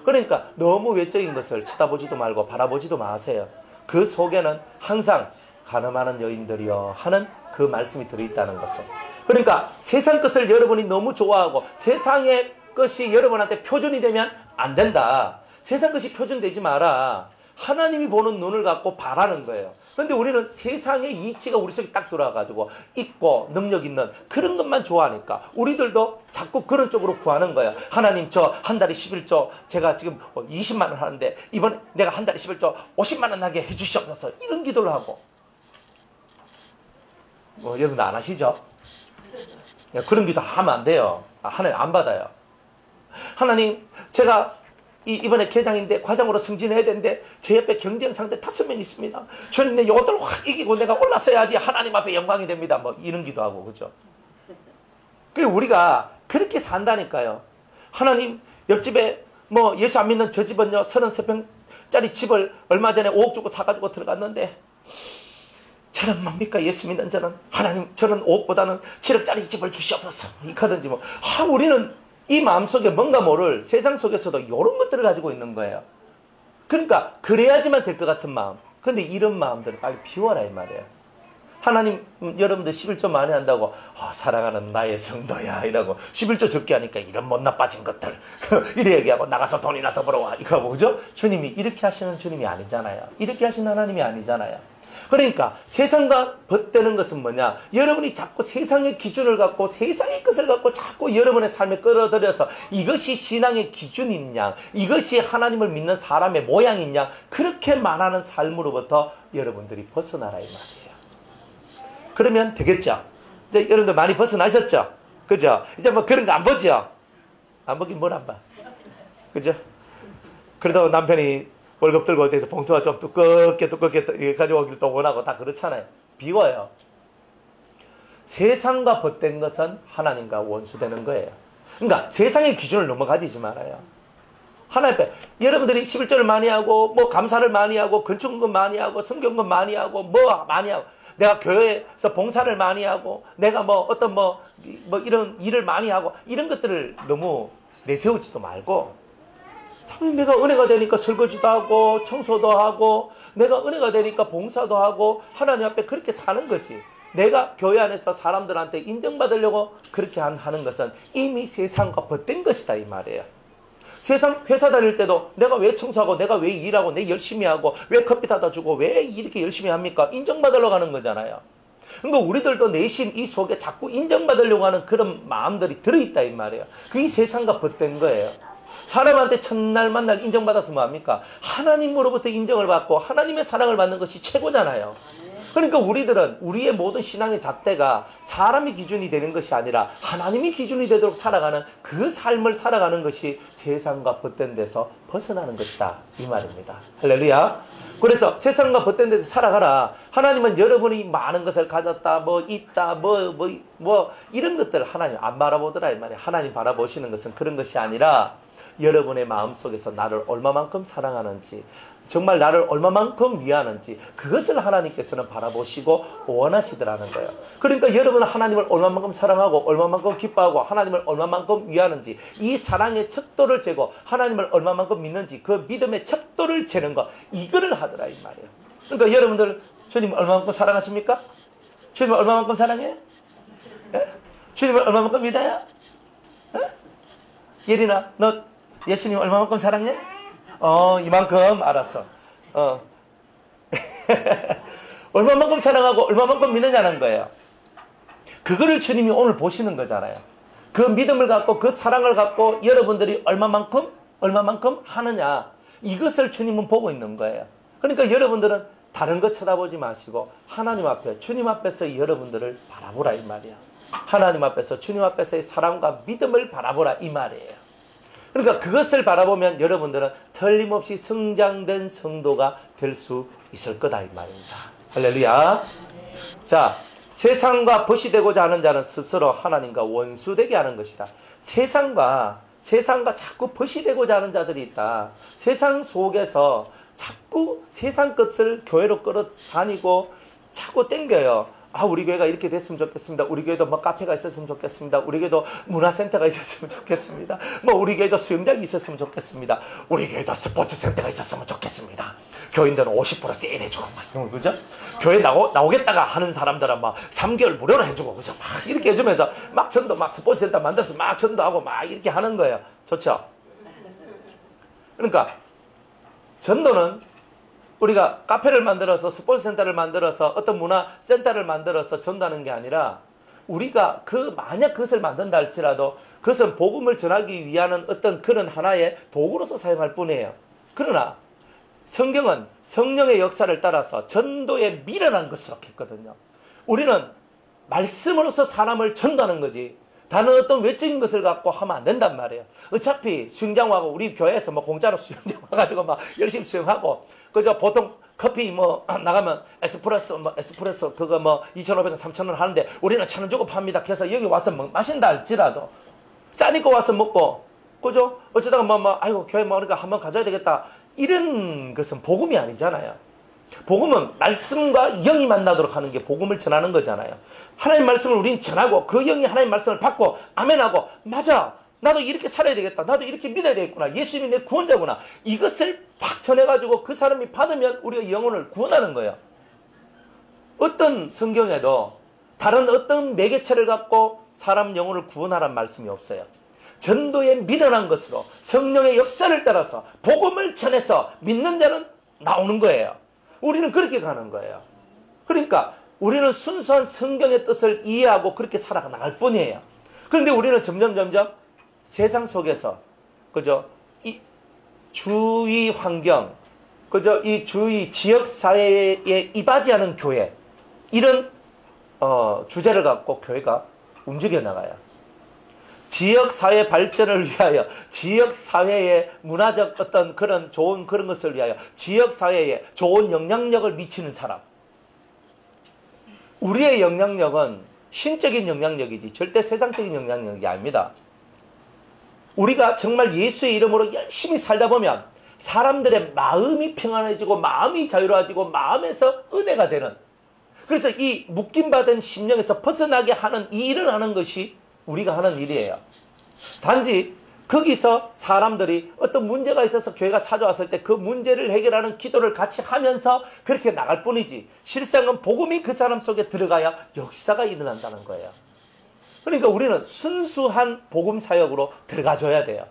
S1: 그러니까 너무 외적인 것을 쳐다보지도 말고 바라보지도 마세요. 그 속에는 항상 가늠하는 여인들이여 하는 그 말씀이 들어있다는 것을. 그러니까 세상 것을 여러분이 너무 좋아하고 세상의 것이 여러분한테 표준이 되면 안 된다. 세상 것이 표준되지 마라. 하나님이 보는 눈을 갖고 바라는 거예요. 그런데 우리는 세상의 이치가 우리 속에 딱 들어와가지고 있고 능력 있는 그런 것만 좋아하니까 우리들도 자꾸 그런 쪽으로 구하는 거예요. 하나님 저 한 달에 11조 제가 지금 20만 원 하는데 이번에 내가 한 달에 11조 50만 원 나게 해주시옵소서. 이런 기도를 하고 여러분도 안 하시죠? 그런 기도 하면 안 돼요. 하나님 안 받아요. 하나님 제가 이번에 개장인데 과장으로 승진해야 되는데 제 옆에 경쟁 상대 5명 있습니다. 주님 내 이것들 확 이기고 내가 올랐어야지 하나님 앞에 영광이 됩니다. 뭐 이런 기도하고 그죠? 그 우리가 그렇게 산다니까요. 하나님 옆집에 뭐 예수 안 믿는 저 집은요 33평짜리 집을 얼마 전에 5억 주고 사가지고 들어갔는데 저는 뭡니까 예수 믿는 저는 하나님 저는 5억보다는 7억짜리 집을 주시옵소서 이카든지 뭐 우리는 이 마음속에 뭔가 모를 세상 속에서도 이런 것들을 가지고 있는 거예요. 그러니까 그래야지만 될 것 같은 마음. 근데 이런 마음들을 빨리 비워라 이 말이에요. 하나님 여러분들 11조 많이 한다고 사랑하는 나의 성도야 이라고 11조 적게 하니까 이런 못나 빠진 것들 이래 얘기하고 나가서 돈이나 더 벌어와 이거 하고 그죠? 주님이 이렇게 하시는 주님이 아니잖아요. 이렇게 하시는 하나님이 아니잖아요. 그러니까 세상과 벗되는 것은 뭐냐? 여러분이 자꾸 세상의 기준을 갖고 세상의 것을 갖고 자꾸 여러분의 삶에 끌어들여서 이것이 신앙의 기준이냐? 이것이 하나님을 믿는 사람의 모양이냐? 그렇게 말하는 삶으로부터 여러분들이 벗어나라 이 말이에요. 그러면 되겠죠? 이제 여러분들 많이 벗어나셨죠? 그죠? 이제 뭐 그런 거 안 보죠? 안 보긴 뭘 안 봐. 그죠? 그래도 남편이 월급 들고 어디서 봉투가 좀 두껍게 가져오길 또 원하고 다 그렇잖아요. 비워요. 세상과 벗된 것은 하나님과 원수되는 거예요. 그러니까 세상의 기준을 넘어가지지 말아요. 하나님 앞에 여러분들이 11조를 많이 하고 뭐 감사를 많이 하고 건축금 많이 하고 성경금 많이 하고 뭐 많이 하고 내가 교회에서 봉사를 많이 하고 내가 뭐 어떤 뭐 이런 일을 많이 하고 이런 것들을 너무 내세우지도 말고 내가 은혜가 되니까 설거지도 하고 청소도 하고 내가 은혜가 되니까 봉사도 하고 하나님 앞에 그렇게 사는 거지. 내가 교회 안에서 사람들한테 인정받으려고 그렇게 하는 것은 이미 세상과 벗된 것이다 이 말이에요. 세상 회사 다닐 때도 내가 왜 청소하고 내가 왜 일하고 내 열심히 하고 왜 커피 타다 주고 왜 이렇게 열심히 합니까? 인정받으려고 하는 거잖아요. 그러니까 우리들도 내심 이 속에 자꾸 인정받으려고 하는 그런 마음들이 들어있다 이 말이에요. 그게 세상과 벗된 거예요. 사람한테 첫날 만날 인정받아서 뭐합니까? 하나님으로부터 인정을 받고 하나님의 사랑을 받는 것이 최고잖아요. 그러니까 우리들은 우리의 모든 신앙의 잣대가 사람이 기준이 되는 것이 아니라 하나님이 기준이 되도록 살아가는 그 삶을 살아가는 것이 세상과 벗된 데서 벗어나는 것이다 이 말입니다. 할렐루야. 그래서 세상과 벗된 데서 살아가라. 하나님은 여러분이 많은 것을 가졌다, 뭐 있다, 뭐 이런 것들 하나님 안 바라보더라 이 말이야. 하나님 바라보시는 것은 그런 것이 아니라 여러분의 마음속에서 나를 얼마만큼 사랑하는지, 정말 나를 얼마만큼 위하는지, 그것을 하나님께서는 바라보시고 원하시더라는 거예요. 그러니까 여러분은 하나님을 얼마만큼 사랑하고 얼마만큼 기뻐하고 하나님을 얼마만큼 위하는지, 이 사랑의 척도를 재고 하나님을 얼마만큼 믿는지 그 믿음의 척도를 재는 거, 이거를 하더라 이 말이에요. 그러니까 여러분들 주님 얼마만큼 사랑하십니까? 주님 얼마만큼 사랑해? 예? 주님을 얼마만큼 믿어요? 예? 예린아, 너 예수님 얼마만큼 사랑해? 이만큼. 알았어. 얼마만큼 사랑하고 얼마만큼 믿느냐는 거예요. 그거를 주님이 오늘 보시는 거잖아요. 그 믿음을 갖고 그 사랑을 갖고 여러분들이 얼마만큼 하느냐, 이것을 주님은 보고 있는 거예요. 그러니까 여러분들은 다른 것 쳐다보지 마시고 하나님 앞에, 주님 앞에서 여러분들을 바라보라 이 말이야. 하나님 앞에서, 주님 앞에서의 사랑과 믿음을 바라보라 이 말이에요. 그러니까 그것을 바라보면 여러분들은 틀림없이 성장된 성도가 될 수 있을 거다 이 말입니다. 할렐루야. 자, 세상과 벗이 되고자 하는 자는 스스로 하나님과 원수되게 하는 것이다. 세상과 자꾸 벗이 되고자 하는 자들이 있다. 세상 속에서 자꾸 세상 것을 교회로 끌어다니고 자꾸 땡겨요. 우리 교회가 이렇게 됐으면 좋겠습니다. 우리 교회도 뭐 카페가 있었으면 좋겠습니다. 우리 교회도 문화센터가 있었으면 좋겠습니다. 우리 교회도 수영장이 있었으면 좋겠습니다. 우리 교회도 스포츠센터가 있었으면 좋겠습니다. 교인들은 50% 세일 해주고 막, 그죠? 교회 나오겠다가 하는 사람들은 막 3개월 무료로 해주고, 그죠? 막 이렇게 해주면서 막 전도, 막 스포츠센터 만들어서 막 전도하고 막 이렇게 하는 거예요. 좋죠? 그러니까 전도는 우리가 카페를 만들어서, 스포츠센터를 만들어서, 어떤 문화센터를 만들어서 전도하는 게 아니라, 우리가 만약 그것을 만든다 할지라도 그것은 복음을 전하기 위한 어떤 그런 하나의 도구로서 사용할 뿐이에요. 그러나 성경은 성령의 역사를 따라서 전도에 미련한 것으로 했거든요. 우리는 말씀으로서 사람을 전도하는 거지, 다른 어떤 외적인 것을 갖고 하면 안 된단 말이에요. 어차피 수영장 와고, 우리 교회에서 뭐 공짜로 수영장 와가지고 막 열심히 수영하고, 그저 보통 커피 나가면 에스프레소 그거 2,500원 3,000원 하는데 우리는 1,000원 주고 팝니다. 그래서 여기 와서 마신다 할지라도 싸니까 와서 먹고, 그죠? 어쩌다가 아이고 교회 그러니까 한번 가져야 되겠다, 이런 것은 복음이 아니잖아요. 복음은 말씀과 영이 만나도록 하는 게 복음을 전하는 거잖아요. 하나님 말씀을 우리는 전하고 그 영이 하나님 말씀을 받고 아멘하고, 맞아, 나도 이렇게 살아야 되겠다, 나도 이렇게 믿어야 되겠구나, 예수님이 내 구원자구나, 이것을 탁 전해가지고 그 사람이 받으면 우리가 영혼을 구원하는 거예요. 어떤 성경에도 다른 어떤 매개체를 갖고 사람 영혼을 구원하라는 말씀이 없어요. 전도에 미련한 것으로 성령의 역사를 따라서 복음을 전해서 믿는 자는 나오는 거예요. 우리는 그렇게 가는 거예요. 그러니까 우리는 순수한 성경의 뜻을 이해하고 그렇게 살아나갈 뿐이에요. 그런데 우리는 점점 세상 속에서, 그죠? 이 주위 환경, 그죠? 이 주위 지역 사회에 이바지하는 교회, 이런 주제를 갖고 교회가 움직여 나가요. 지역 사회 발전을 위하여, 지역 사회에 문화적 어떤 그런 좋은 그런 것을 위하여 지역 사회에 좋은 영향력을 미치는 사람. 우리의 영향력은 신적인 영향력이지 절대 세상적인 영향력이 아닙니다. 우리가 정말 예수의 이름으로 열심히 살다 보면 사람들의 마음이 평안해지고 마음이 자유로워지고 마음에서 은혜가 되는, 그래서 이 묶임받은 심령에서 벗어나게 하는 이 일을 하는 것이 우리가 하는 일이에요. 단지 거기서 사람들이 어떤 문제가 있어서 교회가 찾아왔을 때 그 문제를 해결하는 기도를 같이 하면서 그렇게 나갈 뿐이지, 실상은 복음이 그 사람 속에 들어가야 역사가 일어난다는 거예요. 그러니까 우리는 순수한 복음 사역으로 들어가줘야 돼요.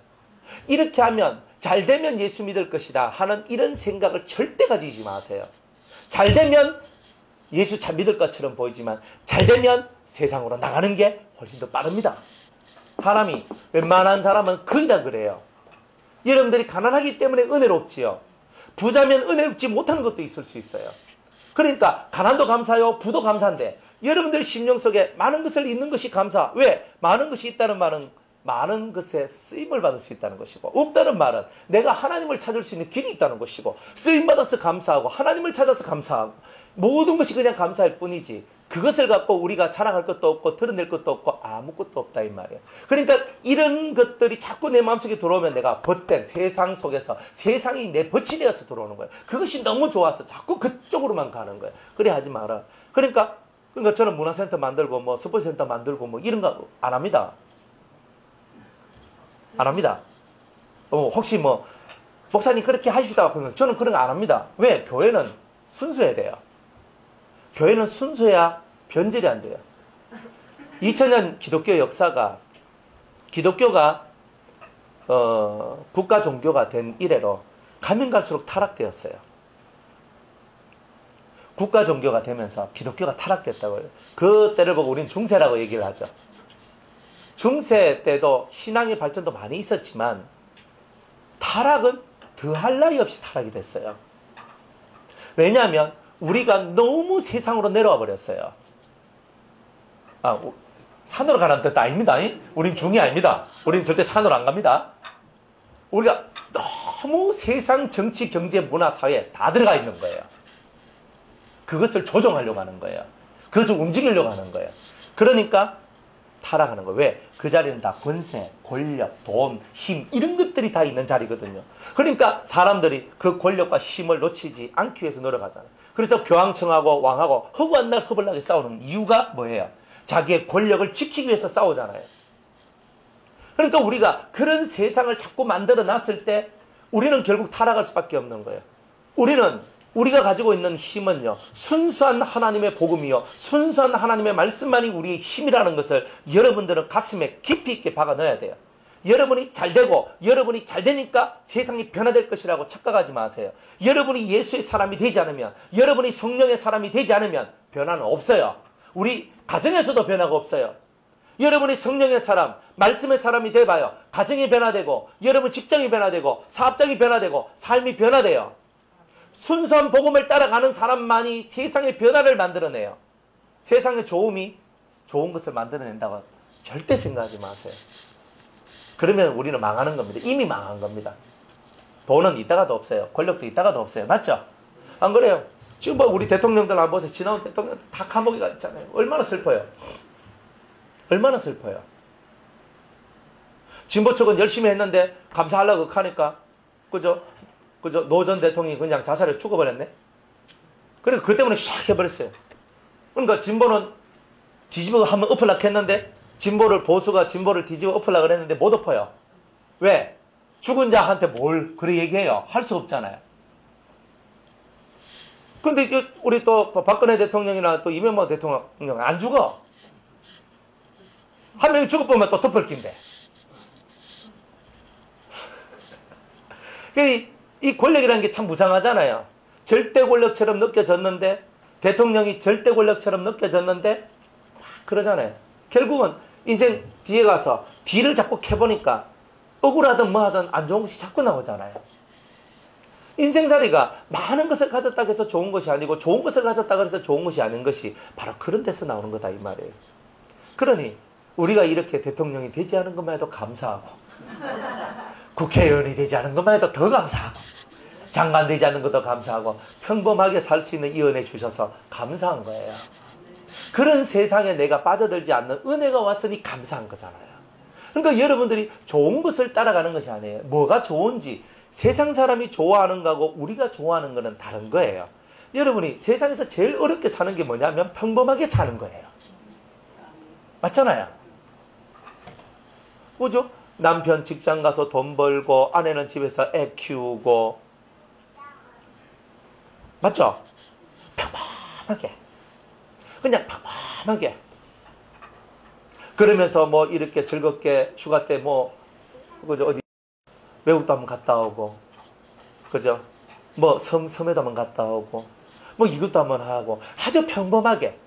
S1: 이렇게 하면 잘되면 예수 믿을 것이다 하는 이런 생각을 절대 가지지 마세요. 잘되면 예수 잘 믿을 것처럼 보이지만 잘되면 세상으로 나가는 게 훨씬 더 빠릅니다. 사람이, 웬만한 사람은 거의 다 그래요. 여러분들이 가난하기 때문에 은혜롭지요. 부자면 은혜롭지 못하는 것도 있을 수 있어요. 그러니까 가난도 감사요, 부도 감사인데 여러분들 심령 속에 많은 것을 있는 것이 감사. 왜? 많은 것이 있다는 말은 많은 것에 쓰임을 받을 수 있다는 것이고, 없다는 말은 내가 하나님을 찾을 수 있는 길이 있다는 것이고, 쓰임받아서 감사하고 하나님을 찾아서 감사하고, 모든 것이 그냥 감사할 뿐이지 그것을 갖고 우리가 자랑할 것도 없고 드러낼 것도 없고 아무것도 없다 이 말이에요. 그러니까 이런 것들이 자꾸 내 마음속에 들어오면 내가 벗된 세상 속에서 세상이 내 벗이 되어서 들어오는 거예요. 그것이 너무 좋아서 자꾸 그쪽으로만 가는 거예요. 그래 하지 마라. 그러니까 저는 문화센터 만들고 뭐 스포츠센터 만들고 뭐 이런 거 안 합니다. 안 합니다. 혹시 뭐 목사님 그렇게 하시다 그러면 저는 그런 거 안 합니다. 왜? 교회는 순수해야 돼요. 교회는 순수해야 변절이 안 돼요. 2000년 기독교 역사가 기독교가 국가 종교가 된 이래로 가면 갈수록 타락되었어요. 국가 종교가 되면서 기독교가 타락됐다고요. 그 때를 보고 우리는 중세라고 얘기를 하죠. 중세 때도 신앙의 발전도 많이 있었지만 타락은 더할 나위 없이 타락이 됐어요. 왜냐하면 우리가 너무 세상으로 내려와 버렸어요. 산으로 가라는 뜻도 아닙니다. 우린 중이 아닙니다. 우린 절대 산으로 안 갑니다. 우리가 너무 세상 정치, 경제, 문화, 사회에 다 들어가 있는 거예요. 그것을 조종하려고 하는 거예요. 그것을 움직이려고 하는 거예요. 그러니까 타락하는 거예요. 왜? 그 자리는 다 권세, 권력, 돈, 힘 이런 것들이 다 있는 자리거든요. 그러니까 사람들이 그 권력과 힘을 놓치지 않기 위해서 노력하잖아요. 그래서 교황청하고 왕하고 허구한 날 허벌나게 싸우는 이유가 뭐예요? 자기의 권력을 지키기 위해서 싸우잖아요. 그러니까 우리가 그런 세상을 자꾸 만들어 놨을 때 우리는 결국 타락할 수밖에 없는 거예요. 우리가 가지고 있는 힘은요, 순수한 하나님의 복음이요, 순수한 하나님의 말씀만이 우리의 힘이라는 것을 여러분들은 가슴에 깊이 있게 박아 넣어야 돼요. 여러분이 잘 되고 여러분이 잘 되니까 세상이 변화될 것이라고 착각하지 마세요. 여러분이 예수의 사람이 되지 않으면, 여러분이 성령의 사람이 되지 않으면 변화는 없어요. 우리 가정에서도 변화가 없어요. 여러분이 성령의 사람, 말씀의 사람이 돼봐요. 가정이 변화되고 여러분 직장이 변화되고 사업장이 변화되고 삶이 변화돼요. 순수한 복음을 따라가는 사람만이 세상의 변화를 만들어내요. 세상의 좋은 것을 만들어낸다고 절대 생각하지 마세요. 그러면 우리는 망하는 겁니다. 이미 망한 겁니다. 돈은 있다가도 없어요. 권력도 있다가도 없어요. 맞죠? 안 그래요? 지금 뭐 우리 대통령들 한번 보세요. 지나온 대통령 다 감옥에 가 있잖아요. 얼마나 슬퍼요. 얼마나 슬퍼요. 진보 쪽은 열심히 했는데 감사하려고 하니까 그죠? 노 전 대통령이 그냥 자살해 죽어버렸네. 그래서 그 때문에 샥 해버렸어요. 그러니까 진보는 뒤집어 한번 엎으려고 했는데 보수가 진보를 뒤집어 엎으려고 했는데 못 엎어요. 왜? 죽은 자한테 뭘 그래 얘기해요? 할 수 없잖아요. 근데 우리 또 박근혜 대통령이나 또 이명박 대통령 안 죽어. 한 명이 죽어보면 또 덮을 낀데. 이 권력이라는 게 참 무상하잖아요. 절대 권력처럼 느껴졌는데, 대통령이 절대 권력처럼 느껴졌는데 그러잖아요. 결국은 인생 뒤에 가서 뒤를 자꾸 캐보니까 억울하든 뭐하든 안 좋은 것이 자꾸 나오잖아요. 인생살이가 많은 것을 가졌다고 해서 좋은 것이 아니고 좋은 것을 가졌다고 해서 좋은 것이 아닌 것이 바로 그런 데서 나오는 거다 이 말이에요. 그러니 우리가 이렇게 대통령이 되지 않은 것만 해도 감사하고, 국회의원이 되지 않은 것만 해도 더 감사하고, 장관 되지 않는 것도 감사하고, 평범하게 살 수 있는 이 은혜 주셔서 감사한 거예요. 그런 세상에 내가 빠져들지 않는 은혜가 왔으니 감사한 거잖아요. 그러니까 여러분들이 좋은 것을 따라가는 것이 아니에요. 뭐가 좋은지, 세상 사람이 좋아하는 거하고 우리가 좋아하는 거는 다른 거예요. 여러분이 세상에서 제일 어렵게 사는 게 뭐냐면 평범하게 사는 거예요. 맞잖아요. 그죠? 남편 직장 가서 돈 벌고 아내는 집에서 애 키우고, 맞죠? 평범하게, 그냥 평범하게 그러면서 뭐 이렇게 즐겁게 휴가 때 그죠? 어디 외국도 한번 갔다 오고, 그죠? 뭐 섬에도 한번 갔다 오고, 뭐 이것도 한번 하고, 아주 평범하게.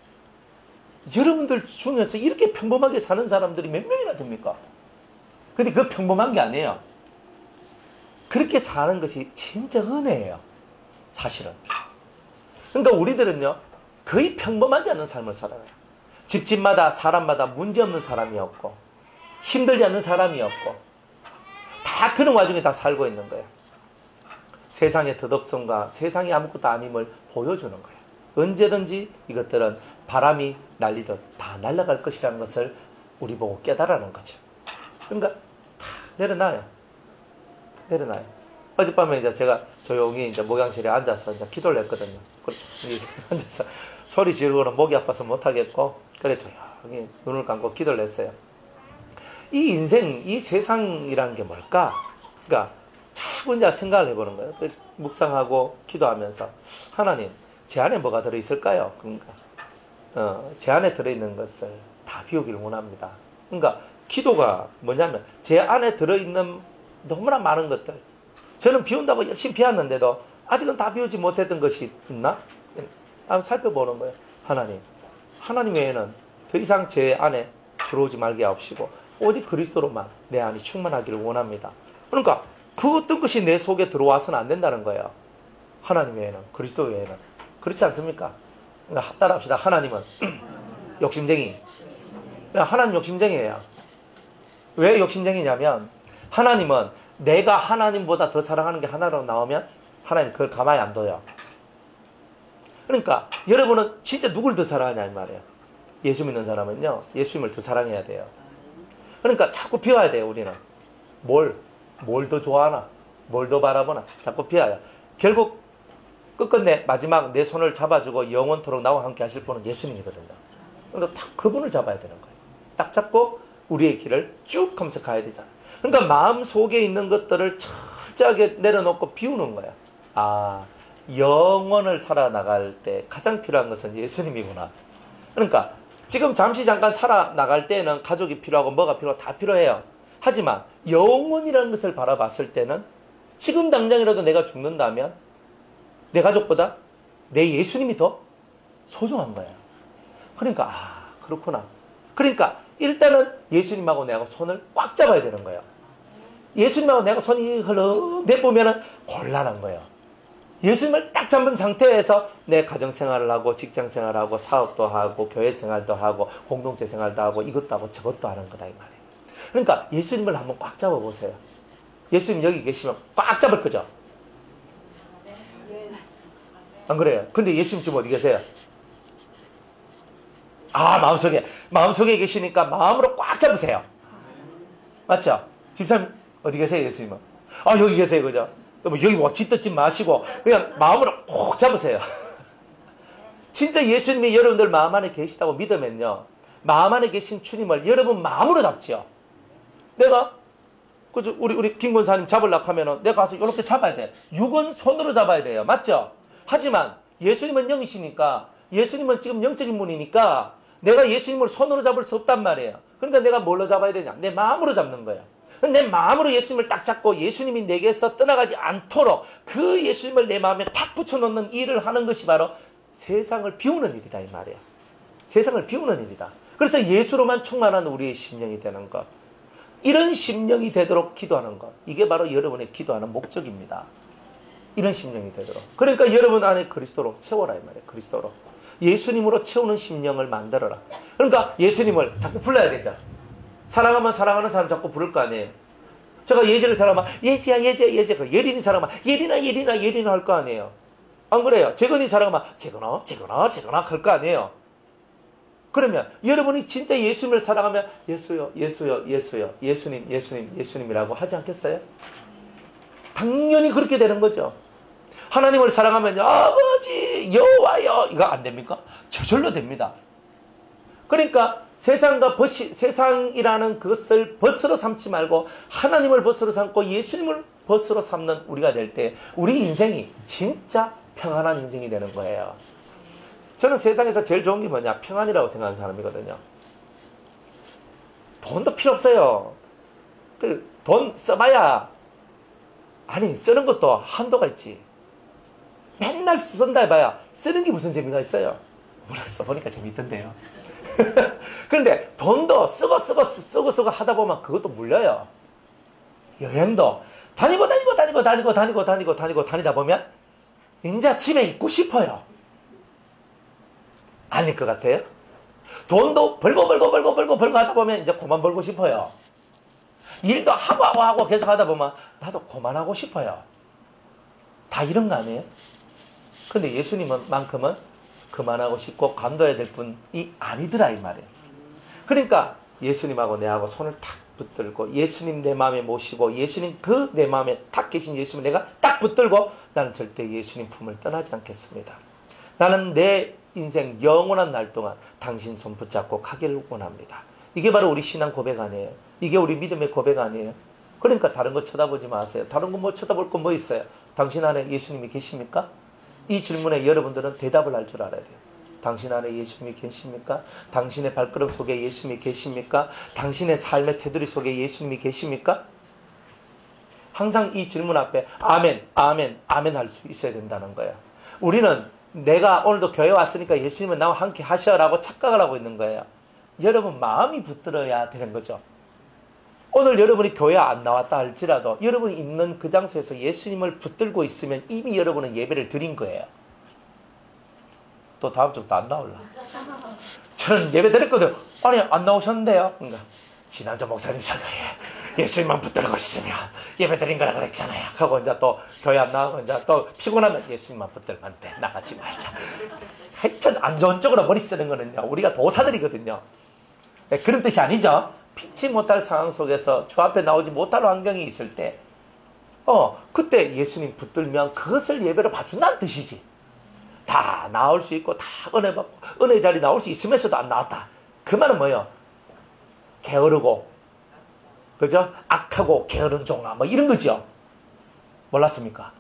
S1: 여러분들 중에서 이렇게 평범하게 사는 사람들이 몇 명이나 됩니까? 근데 그 평범한 게 아니에요. 그렇게 사는 것이 진짜 은혜예요. 사실은. 그러니까 우리들은요, 거의 평범하지 않은 삶을 살아요. 집집마다 사람마다 문제없는 사람이었고 힘들지 않는 사람이었고 다 그런 와중에 다 살고 있는 거예요. 세상의 덧없음과 세상이 아무것도 아님을 보여주는 거예요. 언제든지 이것들은 바람이 날리듯 다 날아갈 것이라는 것을 우리 보고 깨달으라는 거죠. 그러니까 다 내려놔요. 내려놔요. 어젯밤에 이제 제가 조용히 이제 목양실에 앉아서 이제 기도를 했거든요. 앉아서 소리 지르고는 목이 아파서 못하겠고, 그래 조용히 눈을 감고 기도를 했어요. 이 인생, 이 세상이라는 게 뭘까? 그러니까 자꾸 이제 생각을 해보는 거예요. 묵상하고 기도하면서 하나님, 제 안에 뭐가 들어있을까요? 그러니까 제 안에 들어있는 것을 다 비우기를 원합니다. 그러니까 기도가 뭐냐면 제 안에 들어있는 너무나 많은 것들, 저는 비운다고 열심히 비웠는데도 아직은 다 비우지 못했던 것이 있나? 한번 살펴보는 거예요. 하나님 외에는 더 이상 제 안에 들어오지 말게 하옵시고 오직 그리스도로만 내 안이 충만하기를 원합니다. 그러니까 그 어떤 것이 내 속에 들어와서는 안 된다는 거예요. 하나님 외에는, 그리스도 외에는. 그렇지 않습니까? 그러니까 따라합시다. 하나님은 욕심쟁이. 하나님 욕심쟁이에요. 왜 욕심쟁이냐면 하나님은 내가 하나님보다 더 사랑하는 게 하나로 나오면 하나님 그걸 가만히 안 둬요. 그러니까 여러분은 진짜 누굴 더 사랑하냐 이 말이에요. 예수 믿는 사람은요, 예수님을 더 사랑해야 돼요. 그러니까 자꾸 비워야 돼요. 우리는 뭘 더 좋아하나, 뭘 더 바라보나 자꾸 비워요. 결국 끝끝내 마지막 내 손을 잡아주고 영원토록 나와 함께 하실 분은 예수님이거든요. 그러니까 딱 그분을 잡아야 되는 거예요. 딱 잡고 우리의 길을 쭉 하면서 가야 되잖아요. 그러니까 마음 속에 있는 것들을 철저하게 내려놓고 비우는 거야. 아, 영원을 살아나갈 때 가장 필요한 것은 예수님이구나. 그러니까 지금 잠시 잠깐 살아나갈 때는 가족이 필요하고 뭐가 필요하고 다 필요해요. 하지만 영원이라는 것을 바라봤을 때는 지금 당장이라도 내가 죽는다면 내 가족보다 내 예수님이 더 소중한 거예요. 그러니까 아, 그렇구나. 그러니까 일단은 예수님하고 내가 손을 꽉 잡아야 되는 거예요. 예수님하고 내가 손이 흘러 내보면은 곤란한 거예요. 예수님을 딱 잡은 상태에서 내 가정생활을 하고 직장생활을 하고 사업도 하고 교회생활도 하고 공동체 생활도 하고 이것도 하고 저것도 하는 거다 이 말이에요. 그러니까 예수님을 한번 꽉 잡아보세요. 예수님 여기 계시면 꽉 잡을 거죠? 안 그래요? 근데 예수님 지금 어디 계세요? 아, 마음속에 계시니까 마음으로 꽉 잡으세요. 맞죠? 집사님 어디 계세요? 예수님은? 아, 여기 계세요. 그죠? 여기 뭐 짓듣지 마시고 그냥 마음으로 꼭 잡으세요. 진짜 예수님이 여러분들 마음 안에 계시다고 믿으면요, 마음 안에 계신 주님을 여러분 마음으로 잡지요. 내가 그죠? 우리 김 권사님 잡으려고 하면은 내가 가서 이렇게 잡아야 돼. 육은 손으로 잡아야 돼요. 맞죠? 하지만 예수님은 영이시니까, 예수님은 지금 영적인 분이니까 내가 예수님을 손으로 잡을 수 없단 말이에요. 그러니까 내가 뭘로 잡아야 되냐? 내 마음으로 잡는 거예요. 내 마음으로 예수님을 딱 잡고 예수님이 내게서 떠나가지 않도록 그 예수님을 내 마음에 탁 붙여놓는 일을 하는 것이 바로 세상을 비우는 일이다 이 말이에요. 세상을 비우는 일이다. 그래서 예수로만 충만한 우리의 심령이 되는 것, 이런 심령이 되도록 기도하는 것, 이게 바로 여러분의 기도하는 목적입니다. 이런 심령이 되도록. 그러니까 여러분 안에 그리스도로 채워라 이 말이에요. 그리스도로 예수님으로 채우는 심령을 만들어라. 그러니까 예수님을 자꾸 불러야 되죠. 사랑하면 사랑하는 사람 자꾸 부를 거 아니에요. 제가 예지를 사랑하면 예지야 예린이 사랑하면 예린아 할 거 아니에요. 안 그래요? 재건이 사랑하면 재건아 할 거 아니에요. 그러면 여러분이 진짜 예수님을 사랑하면 예수요 예수님이라고 하지 않겠어요? 당연히 그렇게 되는 거죠. 하나님을 사랑하면요, 아버지 여호와여, 이거 안 됩니까? 저절로 됩니다. 그러니까 세상이라는 그것을 벗으로 삼지 말고 하나님을 벗으로 삼고 예수님을 벗으로 삼는 우리가 될 때 우리 인생이 진짜 평안한 인생이 되는 거예요. 저는 세상에서 제일 좋은 게 뭐냐? 평안이라고 생각하는 사람이거든요. 돈도 필요 없어요. 돈 써봐야, 아니 쓰는 것도 한도가 있지. 맨날 쓴다 해봐야 쓰는 게 무슨 재미가 있어요? 물론 써보니까 재밌던데요. 그런데 돈도 쓰고 하다 보면 그것도 물려요. 여행도 다니다 보면 이제 집에 있고 싶어요. 아닐 것 같아요? 돈도 벌고 하다 보면 이제 그만 벌고 싶어요. 일도 하고 계속 하다 보면 나도 그만하고 싶어요. 다 이런 거 아니에요? 근데 예수님만큼은 그만하고 싶고 감도해야 될 분이 아니더라 이 말이에요. 그러니까 예수님하고 내하고 손을 탁 붙들고 예수님 내 마음에 모시고 예수님 그 내 마음에 탁 계신 예수님 내가 딱 붙들고 나는 절대 예수님 품을 떠나지 않겠습니다. 나는 내 인생 영원한 날 동안 당신 손 붙잡고 가기를 원합니다. 이게 바로 우리 신앙 고백 아니에요? 이게 우리 믿음의 고백 아니에요? 그러니까 다른 거 쳐다보지 마세요. 다른 거 뭐 쳐다볼 건 뭐 있어요? 당신 안에 예수님이 계십니까? 이 질문에 여러분들은 대답을 할 줄 알아야 돼요. 당신 안에 예수님이 계십니까? 당신의 발걸음 속에 예수님이 계십니까? 당신의 삶의 테두리 속에 예수님이 계십니까? 항상 이 질문 앞에 아멘, 아멘, 아멘 할 수 있어야 된다는 거예요. 우리는 내가 오늘도 교회 왔으니까 예수님은 나와 함께 하셔라고 착각을 하고 있는 거예요. 여러분 마음이 붙들어야 되는 거죠. 오늘 여러분이 교회 안 나왔다 할지라도 여러분이 있는 그 장소에서 예수님을 붙들고 있으면 이미 여러분은 예배를 드린 거예요. 또 다음 주부터 안 나올라. 저는 예배 드렸거든. 아니 안 나오셨는데요. 그러니까 지난주 목사님 설교에 예수님만 붙들고 있으면 예배 드린 거라 그랬잖아요. 하고 이제 또 교회 안 나가고 이제 또 피곤하면 예수님만 붙들면 돼. 나가지 말자. 하여튼 안 좋은 쪽으로 머리 쓰는 거는요. 우리가 도사들이거든요. 네, 그런 뜻이 아니죠. 피치 못할 상황 속에서 주 앞에 나오지 못할 환경이 있을 때 그때 예수님 붙들면 그것을 예배로 봐준다는 뜻이지. 다 나올 수 있고 다 은혜 받고 은혜 자리 나올 수 있으면서도 안 나왔다. 그 말은 뭐예요? 게으르고 그죠? 악하고 게으른 종아 뭐 이런 거죠. 몰랐습니까?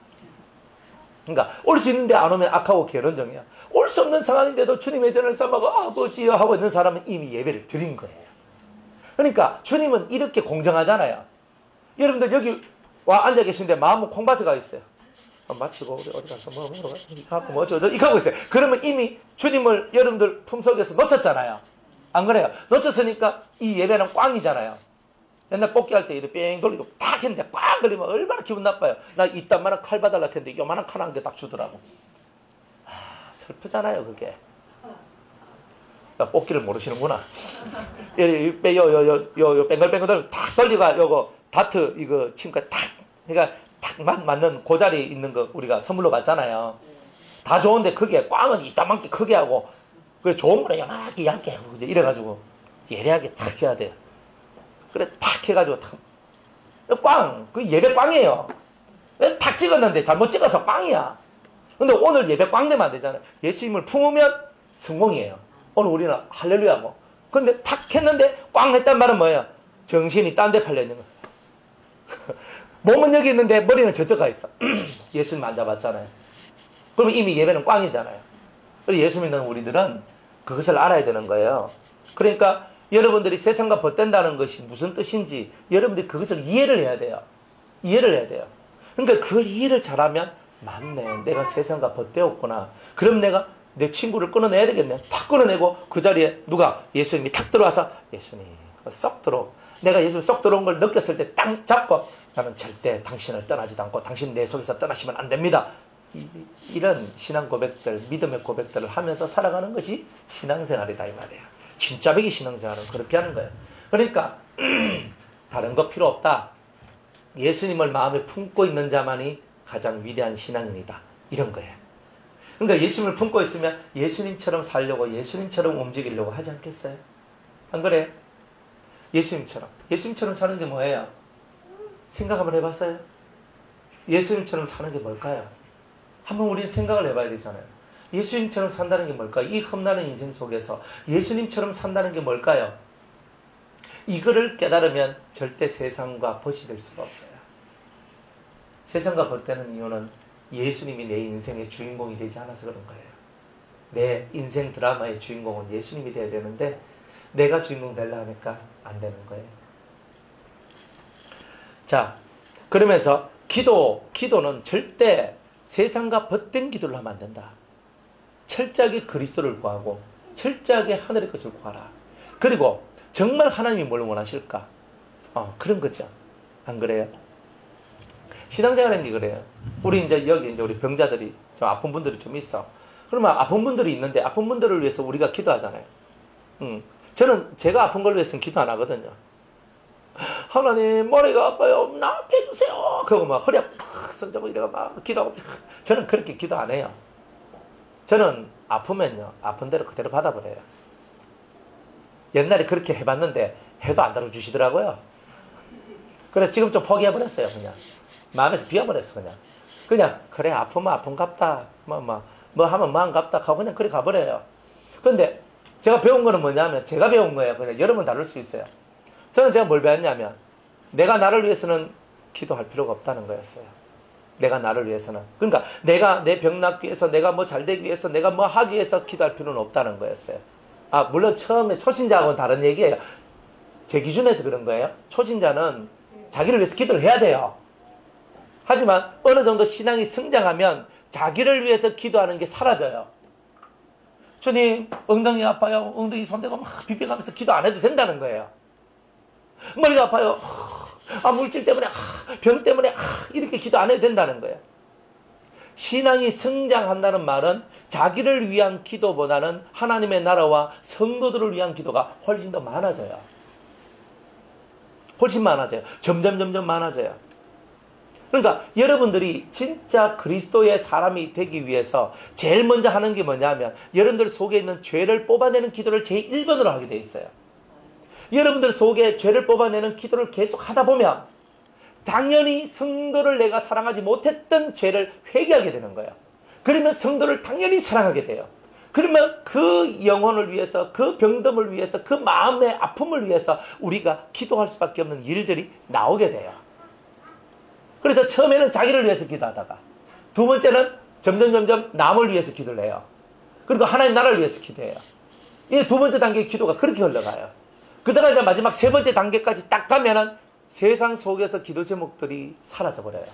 S1: 그러니까 올 수 있는데 안 오면 악하고 게으른 종이야. 올 수 없는 상황인데도 주님의 전을 삼아고 아버지여 하고 있는 사람은 이미 예배를 드린 거예요. 그러니까 주님은 이렇게 공정하잖아요. 여러분들 여기 와 앉아 계신데 마음은 콩밭에 가 있어요. 마치고 우리 어디 가서 뭐 먹으러 가서 이하고 뭐 저저 이거 하고 있어요. 그러면 이미 주님을 여러분들 품속에서 놓쳤잖아요. 안 그래요? 놓쳤으니까 이 예배는 꽝이잖아요. 옛날 뽑기 할 때 이렇게 뺑 돌리고 탁 했는데 꽝 걸리면 얼마나 기분 나빠요. 나 이딴만한 칼 봐달라 했는데 요만한 칼 한 개 딱 주더라고. 슬프잖아요 그게. 뽑기를 모르시는구나. 요 뱅글뱅글 탁 돌리가 요거 다트 이거 친구가 탁 그러니까 탁 맞는 그 자리에 있는 거 우리가 선물로 받잖아요. 다 좋은데 그게 꽝은 이따만큼 크게 하고 그 좋은 거는 요만하게 얇게 하고 이래가지고 예리하게 탁 해야 돼요. 그래 탁 해가지고 꽝 그 예배 꽝이에요. 탁 찍었는데 잘못 찍어서 꽝이야. 근데 오늘 예배 꽝 되면 안 되잖아요. 예수님을 품으면 성공이에요. 오늘 우리는 할렐루야고. 근데 탁 했는데 꽝 했단 말은 뭐예요? 정신이 딴 데 팔려 있는 거예요. 몸은 여기 있는데 머리는 저쪽 가 있어. 예수님 안 잡았잖아요. 그러면 이미 예배는 꽝이잖아요. 그래서 예수 믿는 우리들은 그것을 알아야 되는 거예요. 그러니까 여러분들이 세상과 벗된다는 것이 무슨 뜻인지 여러분들이 그것을 이해를 해야 돼요. 이해를 해야 돼요. 그러니까 그걸 이해를 잘하면 맞네. 내가 세상과 벗되었구나. 그럼 내가 내 친구를 끊어내야 되겠네. 탁 끊어내고 그 자리에 누가 예수님이 탁 들어와서 예수님 쏙 들어. 내가 예수님 쏙 들어온 걸 느꼈을 때 딱 잡고 나는 절대 당신을 떠나지도 않고 당신 내 속에서 떠나시면 안 됩니다. 이런 신앙 고백들, 믿음의 고백들을 하면서 살아가는 것이 신앙생활이다 이 말이에요. 진짜 백이 신앙생활은 그렇게 하는 거예요. 그러니까 다른 거 필요 없다. 예수님을 마음에 품고 있는 자만이 가장 위대한 신앙인이다. 이런 거예요. 그러니까 예수님을 품고 있으면 예수님처럼 살려고 예수님처럼 움직이려고 하지 않겠어요? 안 그래요? 예수님처럼 사는 게 뭐예요? 생각 한번 해봤어요? 예수님처럼 사는 게 뭘까요? 한번 우리는 생각을 해봐야 되잖아요. 예수님처럼 산다는 게 뭘까요? 이 험난한 인생 속에서 예수님처럼 산다는 게 뭘까요? 이거를 깨달으면 절대 세상과 벗이 될 수가 없어요. 세상과 벗되는 이유는 예수님이 내 인생의 주인공이 되지 않아서 그런 거예요. 내 인생 드라마의 주인공은 예수님이 되어야 되는데 내가 주인공 되려 하니까 안 되는 거예요. 자, 그러면서 기도는 절대 세상과 벗된 기도를 하면 안 된다. 철저하게 그리스도를 구하고 철저하게 하늘의 것을 구하라. 그리고 정말 하나님이 뭘 원하실까? 그런 거죠. 안 그래요? 신앙생활하는 게 그래요. 우리 이제 여기 우리 병자들이 좀 아픈 분들이 좀 있어. 그러면 아픈 분들이 있는데 아픈 분들을 위해서 우리가 기도하잖아요. 저는 제가 아픈 걸 위해서는 기도 안 하거든요. 하나님 머리가 아파요. 나게 해주세요. 그거 막 허리 팍 손잡고 이래가 막 기도하고. 저는 그렇게 기도 안 해요. 저는 아프면요. 아픈 대로 그대로 받아버려요. 옛날에 그렇게 해봤는데 해도 안 다뤄주시더라고요. 그래서 지금 좀 포기해버렸어요. 그냥 마음에서 비워버렸어. 그냥 그래 아프면 아픈갑다. 뭐 하면 뭐한갑다 하고 그냥 그래 가버려요. 근데 제가 배운 거는 뭐냐면 제가 배운 거예요. 그냥 여러분 다를 수 있어요. 저는 제가 뭘 배웠냐면 내가 나를 위해서는 기도할 필요가 없다는 거였어요. 내가 나를 위해서는. 그러니까 내가 내 병 낫기 위해서 내가 뭐 잘되기 위해서 내가 뭐 하기 위해서 기도할 필요는 없다는 거였어요. 물론 처음에 초신자하고는 다른 얘기예요. 제 기준에서 그런 거예요. 초신자는 자기를 위해서 기도를 해야 돼요. 하지만 어느 정도 신앙이 성장하면 자기를 위해서 기도하는 게 사라져요. 주님 엉덩이 아파요. 엉덩이 손대고 막 비벼가면서 기도 안 해도 된다는 거예요. 머리가 아파요. 물질 때문에 병 때문에 이렇게 기도 안 해도 된다는 거예요. 신앙이 성장한다는 말은 자기를 위한 기도보다는 하나님의 나라와 성도들을 위한 기도가 훨씬 더 많아져요. 훨씬 많아져요. 점점 많아져요. 그러니까 여러분들이 진짜 그리스도의 사람이 되기 위해서 제일 먼저 하는 게 뭐냐면 여러분들 속에 있는 죄를 뽑아내는 기도를 제1번으로 하게 돼 있어요. 여러분들 속에 죄를 뽑아내는 기도를 계속 하다 보면 당연히 성도를 내가 사랑하지 못했던 죄를 회개하게 되는 거예요. 그러면 성도를 당연히 사랑하게 돼요. 그러면 그 영혼을 위해서, 그 병듦을 위해서, 그 마음의 아픔을 위해서 우리가 기도할 수밖에 없는 일들이 나오게 돼요. 그래서 처음에는 자기를 위해서 기도하다가 두 번째는 점점 남을 위해서 기도를 해요. 그리고 하나님 나라를 위해서 기도해요. 이 두 번째 단계의 기도가 그렇게 흘러가요. 그러다가 이제 마지막 세 번째 단계까지 딱 가면은 세상 속에서 기도 제목들이 사라져버려요.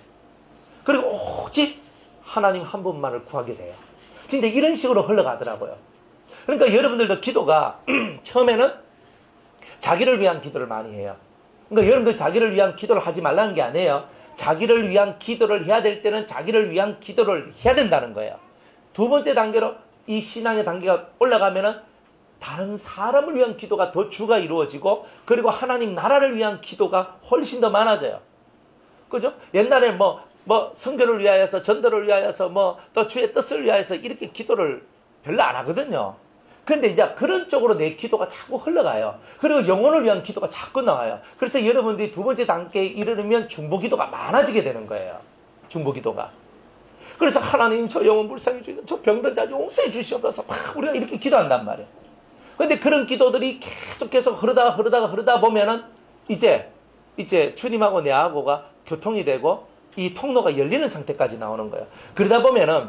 S1: 그리고 오직 하나님 한 분만을 구하게 돼요. 진짜 이런 식으로 흘러가더라고요. 그러니까 여러분들도 기도가 처음에는 자기를 위한 기도를 많이 해요. 그러니까 여러분들 자기를 위한 기도를 하지 말라는 게 아니에요. 자기를 위한 기도를 해야 될 때는 자기를 위한 기도를 해야 된다는 거예요. 두 번째 단계로 이 신앙의 단계가 올라가면은 다른 사람을 위한 기도가 더 주가 이루어지고 그리고 하나님 나라를 위한 기도가 훨씬 더 많아져요. 그죠? 옛날에 뭐 선교를 위하여서 전도를 위하여서 또 주의 뜻을 위하여서 이렇게 기도를 별로 안 하거든요. 근데 이제 그런 쪽으로 내 기도가 자꾸 흘러가요. 그리고 영혼을 위한 기도가 자꾸 나와요. 그래서 여러분들이 두 번째 단계에 이르면 중보기도가 많아지게 되는 거예요. 중보기도가. 그래서 하나님 저 영혼 불쌍히 주시옵소서, 저 병든 자 용서해 주시옵소서 막 우리가 이렇게 기도한단 말이에요. 근데 그런 기도들이 계속 흐르다 보면은 이제 주님하고 내하고가 교통이 되고 이 통로가 열리는 상태까지 나오는 거예요. 그러다 보면은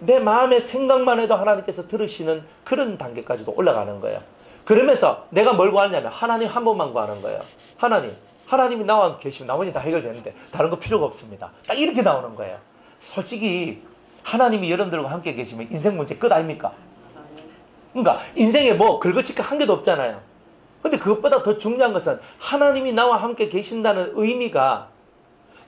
S1: 내 마음의 생각만 해도 하나님께서 들으시는 그런 단계까지도 올라가는 거예요. 그러면서 내가 뭘 구하냐면 하나님 한 분만 구하는 거예요. 하나님이 나와 계시면 나머지 다 해결되는데 다른 거 필요가 없습니다. 딱 이렇게 나오는 거예요. 솔직히 하나님이 여러분들과 함께 계시면 인생 문제 끝 아닙니까? 그러니까 인생에 뭐 긁어칠 게 한 개도 없잖아요. 근데 그것보다 더 중요한 것은 하나님이 나와 함께 계신다는 의미가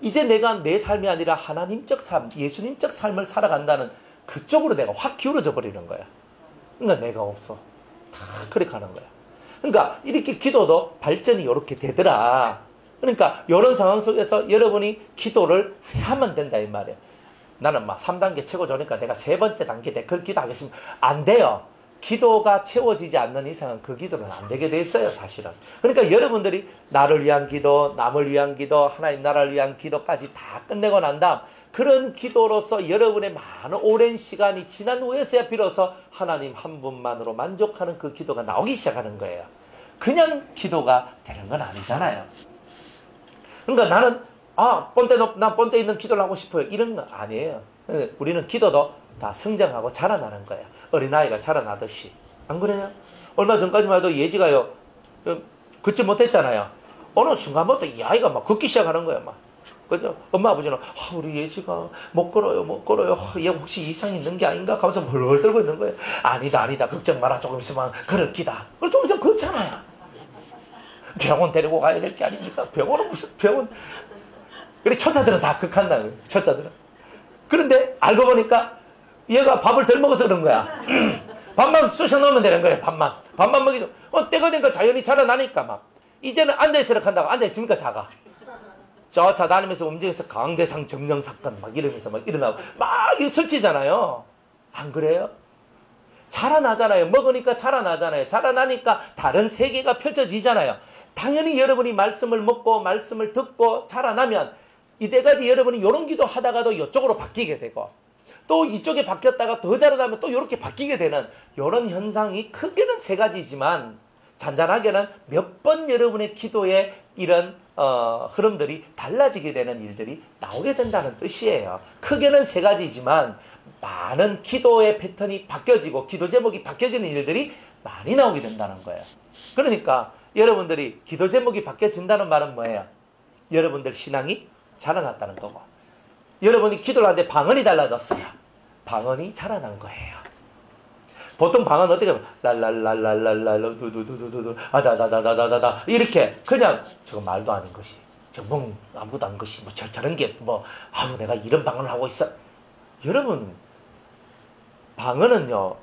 S1: 이제 내가 내 삶이 아니라 하나님적 삶, 예수님적 삶을 살아간다는 그쪽으로 내가 확 기울어져 버리는 거야. 그러니까 내가 없어. 다 그렇게 하는 거야. 그러니까 이렇게 기도도 발전이 이렇게 되더라. 그러니까 이런 상황 속에서 여러분이 기도를 하면 된다 이 말이에요. 나는 막 3단계 최고 좋으니까 내가 세 번째 단계 때 그걸 기도하겠습니다. 안 돼요. 기도가 채워지지 않는 이상은 그 기도는 안 되게 돼 있어요, 사실은. 그러니까 여러분들이 나를 위한 기도, 남을 위한 기도, 하나님 나라를 위한 기도까지 다 끝내고 난 다음 그런 기도로서 여러분의 많은 오랜 시간이 지난 후에서야 비로소 하나님 한 분만으로 만족하는 그 기도가 나오기 시작하는 거예요. 그냥 기도가 되는 건 아니잖아요. 그러니까 나는 난 본때 있는 기도를 하고 싶어요. 이런 건 아니에요. 우리는 기도도 다 성장하고 자라나는 거예요. 어린아이가 자라나듯이. 안 그래요? 얼마 전까지만 해도 예지가요, 걷지 못했잖아요. 어느 순간부터 이 아이가 막 걷기 시작하는 거예요, 막. 그죠? 엄마 아버지는, 우리 예지가 못 걸어요. 얘 혹시 이상이 있는 게 아닌가? 하면서 벌벌 떨고 있는 거예요. 아니다. 걱정 마라. 조금 있으면 걸을 기다. 그럼 조금 있으면 걷잖아요. 병원 데리고 가야 될 게 아닙니까? 병원은 무슨 병원. 그래, 초짜들은 다 극한다는 거예요. 초짜들은. 그런데 알고 보니까 얘가 밥을 덜 먹어서 그런 거야. 밥만 쑤셔 넣으면 되는 거예요. 밥만 먹이죠. 때가 되니까 자연히 자라나니까 막. 이제는 앉아있으라 한다고 앉아있으니까 자가. 다니면서 움직여서 강대상 정령 사건 막 이러면서 막 일어나고 막 이거 설치잖아요. 안 그래요? 자라나잖아요. 먹으니까 자라나잖아요. 자라나니까 다른 세계가 펼쳐지잖아요. 당연히 여러분이 말씀을 먹고 말씀을 듣고 자라나면 이때까지 여러분이 이런 기도 하다가도 이쪽으로 바뀌게 되고 또 이쪽에 바뀌었다가 더 자라나면 또 이렇게 바뀌게 되는 이런 현상이 크게는 세 가지지만 잔잔하게는 몇 번 여러분의 기도에 이런 흐름들이 달라지게 되는 일들이 나오게 된다는 뜻이에요. 크게는 세 가지지만 많은 기도의 패턴이 바뀌어지고 기도 제목이 바뀌어지는 일들이 많이 나오게 된다는 거예요. 그러니까 여러분들이 기도 제목이 바뀌어진다는 말은 뭐예요? 여러분들 신앙이 자라났다는 거고 여러분이 기도를 하는데 방언이 달라졌어요. 방언이 자라난 거예요. 보통 방언 어떻게 하면 랄랄랄랄랄랄 두두두두두 아다다다다다다 이렇게 그냥 저거 말도 아닌 것이 저거 아무것도 아닌 것이 뭐 저런 게 뭐 아우 내가 이런 방언을 하고 있어. 여러분 방언은요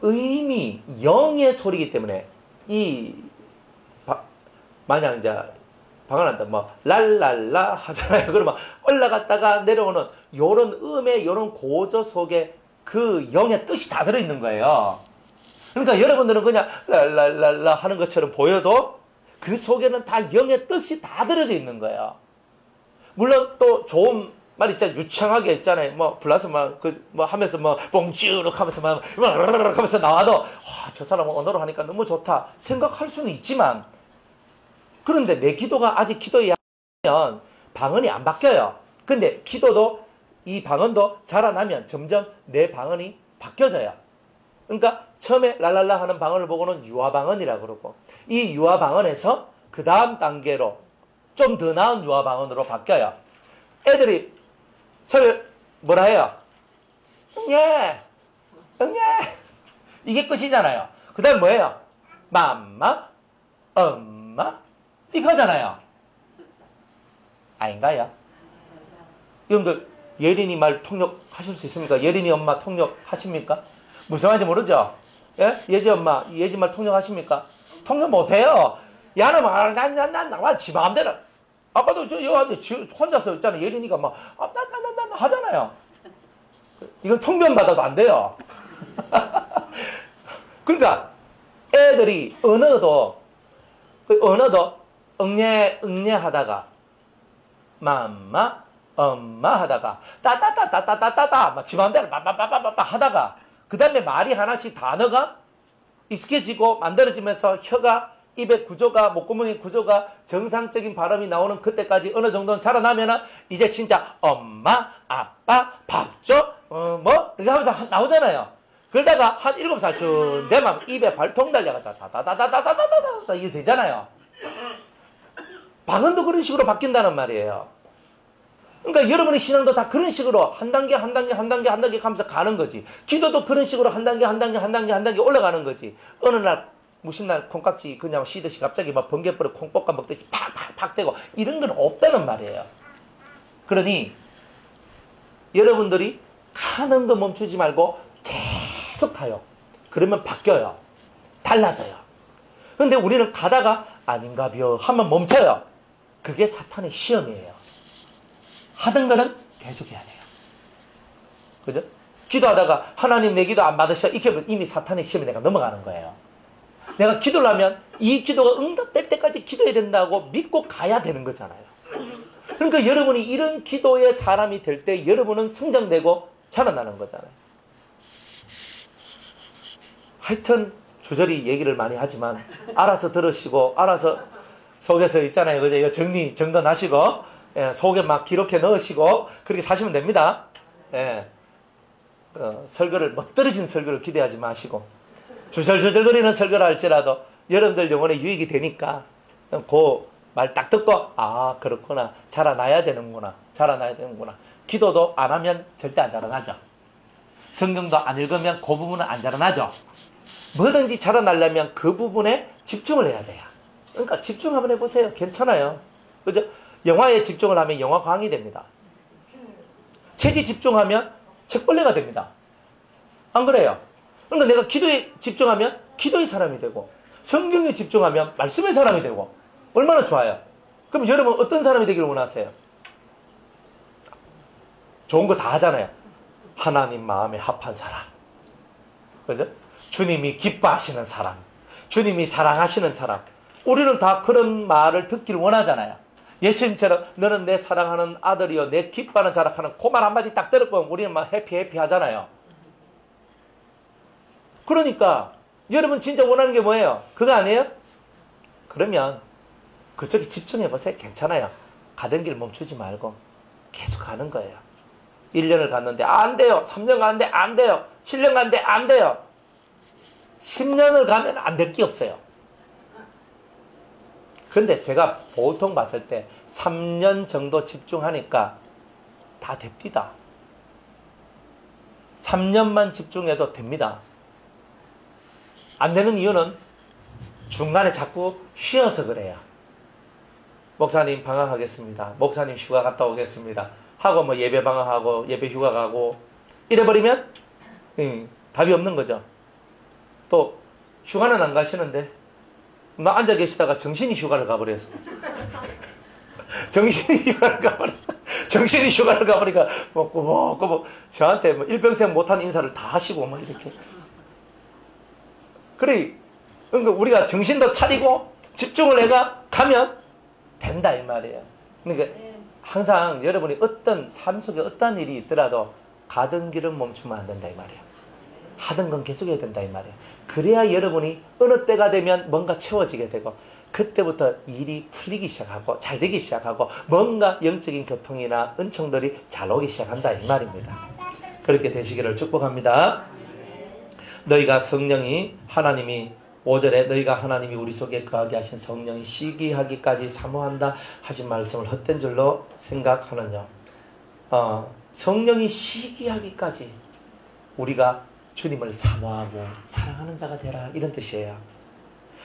S1: 의미 영의 소리이기 때문에 만약 이제 방언한다 뭐 랄랄라 하잖아요. 그러면 올라갔다가 내려오는 요런 음의 요런 고저 속에 그 영의 뜻이 다 들어있는 거예요. 그러니까 여러분들은 그냥 랄랄랄라 하는 것처럼 보여도 그 속에는 다 영의 뜻이 다 들어져 있는 거예요. 물론 또 좋은 말 있잖아요. 유창하게 있잖아요. 뭐 불러서 뭐 하면서 뭐 뽕쭈룩 하면서 막 하면서 나와도 저 사람은 언어로 하니까 너무 좋다 생각할 수는 있지만 그런데 내 기도가 아직 기도에 하면 방언이 안 바뀌어요. 근데 기도도 이 방언도 자라나면 점점 내 방언이 바뀌어져요. 그러니까 처음에 랄랄라 하는 방언을 보고는 유아방언이라고 그러고 이 유아방언에서 그 다음 단계로 좀 더 나은 유아방언으로 바뀌어요. 애들이 처음에 뭐라 해요? 응애 응애 이게 끝이잖아요. 그 다음 뭐예요? 맘마 엄마 이거잖아요. 아닌가요? 여러분들 예린이 말 통역하실 수 있습니까? 예린이 엄마 통역하십니까? 무슨 말인지 모르죠? 예? 예지 엄마, 예지 말 통역하십니까? 통역 못해요. 야는 말, 난, 지 마음대로. 아빠도 혼자서 있잖아요. 예린이가 막, 하잖아요. 이건 통변받아도 안 돼요. 그러니까, 애들이 언어도, 응애 하다가, 맘마, 엄마 하다가 따따따따따따따 막 지 맘대로 빠빠빠빠빠 하다가 그 다음에 말이 하나씩 단어가 익숙해지고 만들어지면서 혀가 입의 구조가 목구멍의 구조가 정상적인 발음이 나오는 그때까지 어느 정도는 자라나면은 이제 진짜 엄마 아빠 밥 줘 뭐 이렇게 하면서 나오잖아요. 그러다가 한 7살쯤 되면 입에 발통 달려가지고 다다다다다다다다 이게 되잖아요. 방언도 그런 식으로 바뀐다는 말이에요. 그러니까 여러분의 신앙도 다 그런 식으로 한 단계 한 단계 한 단계 한 단계 가면서 가는 거지. 기도도 그런 식으로 한 단계 한 단계 한 단계 한 단계 올라가는 거지. 어느 날 무슨 날 콩깍지 그냥 씌듯이 갑자기 막 번개불에 콩볶아 먹듯이 팍팍팍 되고 이런 건 없다는 말이에요. 그러니 여러분들이 가는 거 멈추지 말고 계속 가요. 그러면 바뀌어요. 달라져요. 그런데 우리는 가다가 아닌가벼 하면 멈춰요. 그게 사탄의 시험이에요. 하던 거는 계속해야 돼요. 그죠? 기도하다가 하나님 내 기도 안 받으셔. 이렇게 이미 사탄의 시험에 내가 넘어가는 거예요. 내가 기도를 하면 이 기도가 응답될 때까지 기도해야 된다고 믿고 가야 되는 거잖아요. 그러니까 여러분이 이런 기도의 사람이 될 때 여러분은 성장되고 자라나는 거잖아요. 하여튼 주저리 얘기를 많이 하지만 알아서 들으시고 알아서 속에서 있잖아요. 그죠? 이거 정돈하시고 예, 속에 막 기록해 넣으시고 그렇게 사시면 됩니다. 예, 설교를 멋들어진 설교를 기대하지 마시고 주절주절거리는 설교를 할지라도 여러분들 영혼에 유익이 되니까 그 말 딱 듣고 아 그렇구나 자라나야 되는구나 기도도 안 하면 절대 안 자라나죠. 성경도 안 읽으면 그 부분은 안 자라나죠. 뭐든지 자라나려면 그 부분에 집중을 해야 돼요. 그러니까 집중 한번 해보세요. 괜찮아요. 그죠? 영화에 집중을 하면 영화 광이 됩니다. 책에 집중하면 책벌레가 됩니다. 안 그래요? 그러니까 내가 기도에 집중하면 기도의 사람이 되고 성경에 집중하면 말씀의 사람이 되고 얼마나 좋아요. 그럼 여러분 어떤 사람이 되기를 원하세요? 좋은 거 다 하잖아요. 하나님 마음에 합한 사람, 그죠? 주님이 기뻐하시는 사람, 주님이 사랑하시는 사람. 우리는 다 그런 말을 듣기를 원하잖아요. 예수님처럼 너는 내 사랑하는 아들이요 내 기뻐하는 자락하는 그 말 한마디 딱 들었고 우리는 막 해피 하잖아요. 그러니까 여러분 진짜 원하는 게 뭐예요? 그거 아니에요? 그러면 그쪽에 집중해 보세요. 괜찮아요. 가던 길 멈추지 말고 계속 가는 거예요. 1년을 갔는데 안 돼요. 3년 가는데 안 돼요. 7년 가는데 안 돼요. 10년을 가면 안 될 게 없어요. 근데 제가 보통 봤을 때 3년 정도 집중하니까 다 됩니다. 3년만 집중해도 됩니다. 안 되는 이유는 중간에 자꾸 쉬어서 그래요. 목사님 방학하겠습니다. 목사님 휴가 갔다 오겠습니다. 하고 뭐 예배 방학하고 예배 휴가 가고 이래버리면 답이 없는 거죠. 또 휴가는 안 가시는데 막 앉아 계시다가 정신이 휴가를 가버렸어요. 정신이 휴가를 가버리니까 뭐 저한테 뭐 일평생 못한 인사를 다 하시고 막 이렇게. 그래, 그러니까 우리가 정신도 차리고 집중을 해가 가면 된다 이 말이에요. 그러니까 항상 여러분이 어떤 삶 속에 어떤 일이 있더라도 가던 길은 멈추면 안 된다 이 말이에요. 하던 건 계속해야 된다 이 말이에요. 그래야 여러분이 어느 때가 되면 뭔가 채워지게 되고 그때부터 일이 풀리기 시작하고 잘 되기 시작하고 뭔가 영적인 교통이나 은총들이 잘 오기 시작한다 이 말입니다. 그렇게 되시기를 축복합니다. 너희가 성령이 하나님이 5절에 너희가 하나님이 우리 속에 거하게 하신 성령이 시기하기까지 사모한다 하신 말씀을 헛된 줄로 생각하느냐. 성령이 시기하기까지 우리가 주님을 사모하고 사랑하는 자가 되라 이런 뜻이에요.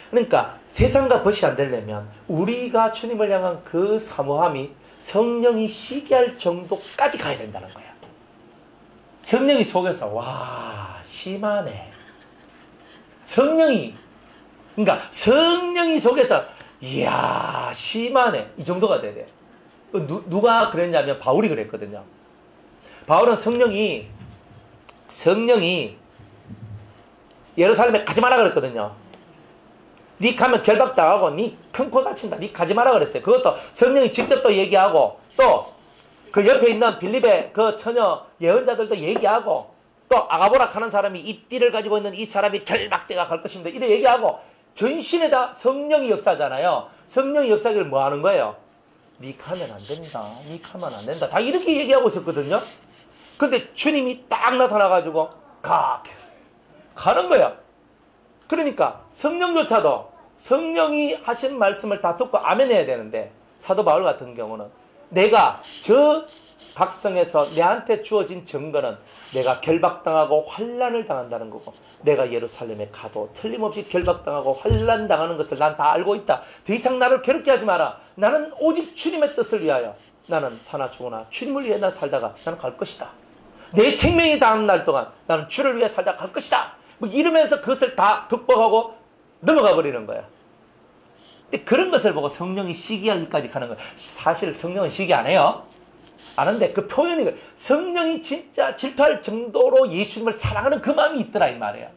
S1: 그러니까 세상과 벗이 안 되려면 우리가 주님을 향한 그 사모함이 성령이 시기할 정도까지 가야 된다는 거예요. 성령이 속에서 와 심하네. 그러니까 성령이 속에서 이야 심하네 이 정도가 돼야 돼요. 누가 그랬냐면 바울이 그랬거든요. 바울은 성령이 예루살렘에 가지 마라 그랬거든요. 니 가면 결박당하고 니 큰 코 다친다. 니 가지 마라 그랬어요. 그것도 성령이 직접 또 얘기하고 또 그 옆에 있는 빌립의 그 처녀 예언자들도 얘기하고 또 아가보락 하는 사람이 이 띠를 가지고 있는 이 사람이 결박대가 갈 것입니다. 이래 얘기하고 전신에다 성령이 역사잖아요. 성령이 역사기를 뭐 하는 거예요? 니 가면 안 된다. 니 가면 안 된다. 다 이렇게 얘기하고 있었거든요. 근데 주님이 딱 나타나가지고 가는 거야. 그러니까 성령조차도 성령이 하신 말씀을 다 듣고 아멘 해야 되는데 사도 바울 같은 경우는 내가 저 각성에서 내한테 주어진 증거는 내가 결박당하고 환난을 당한다는 거고 내가 예루살렘에 가도 틀림없이 결박당하고 환난당하는 것을 난 다 알고 있다. 더 이상 나를 괴롭게 하지 마라. 나는 오직 주님의 뜻을 위하여 나는 사나 죽으나 주님을 위해 난 살다가 나는 갈 것이다. 내 생명이 닿는 날 동안 나는 주를 위해 살다가 갈 것이다. 뭐 이러면서 그것을 다 극복하고 넘어가 버리는 거야. 근데 그런 것을 보고 성령이 시기하기까지 가는 거야. 사실 성령은 시기 안 해요. 안 하는데 그 표현이 성령이 진짜 질투할 정도로 예수님을 사랑하는 그 마음이 있더라 이 말이에요.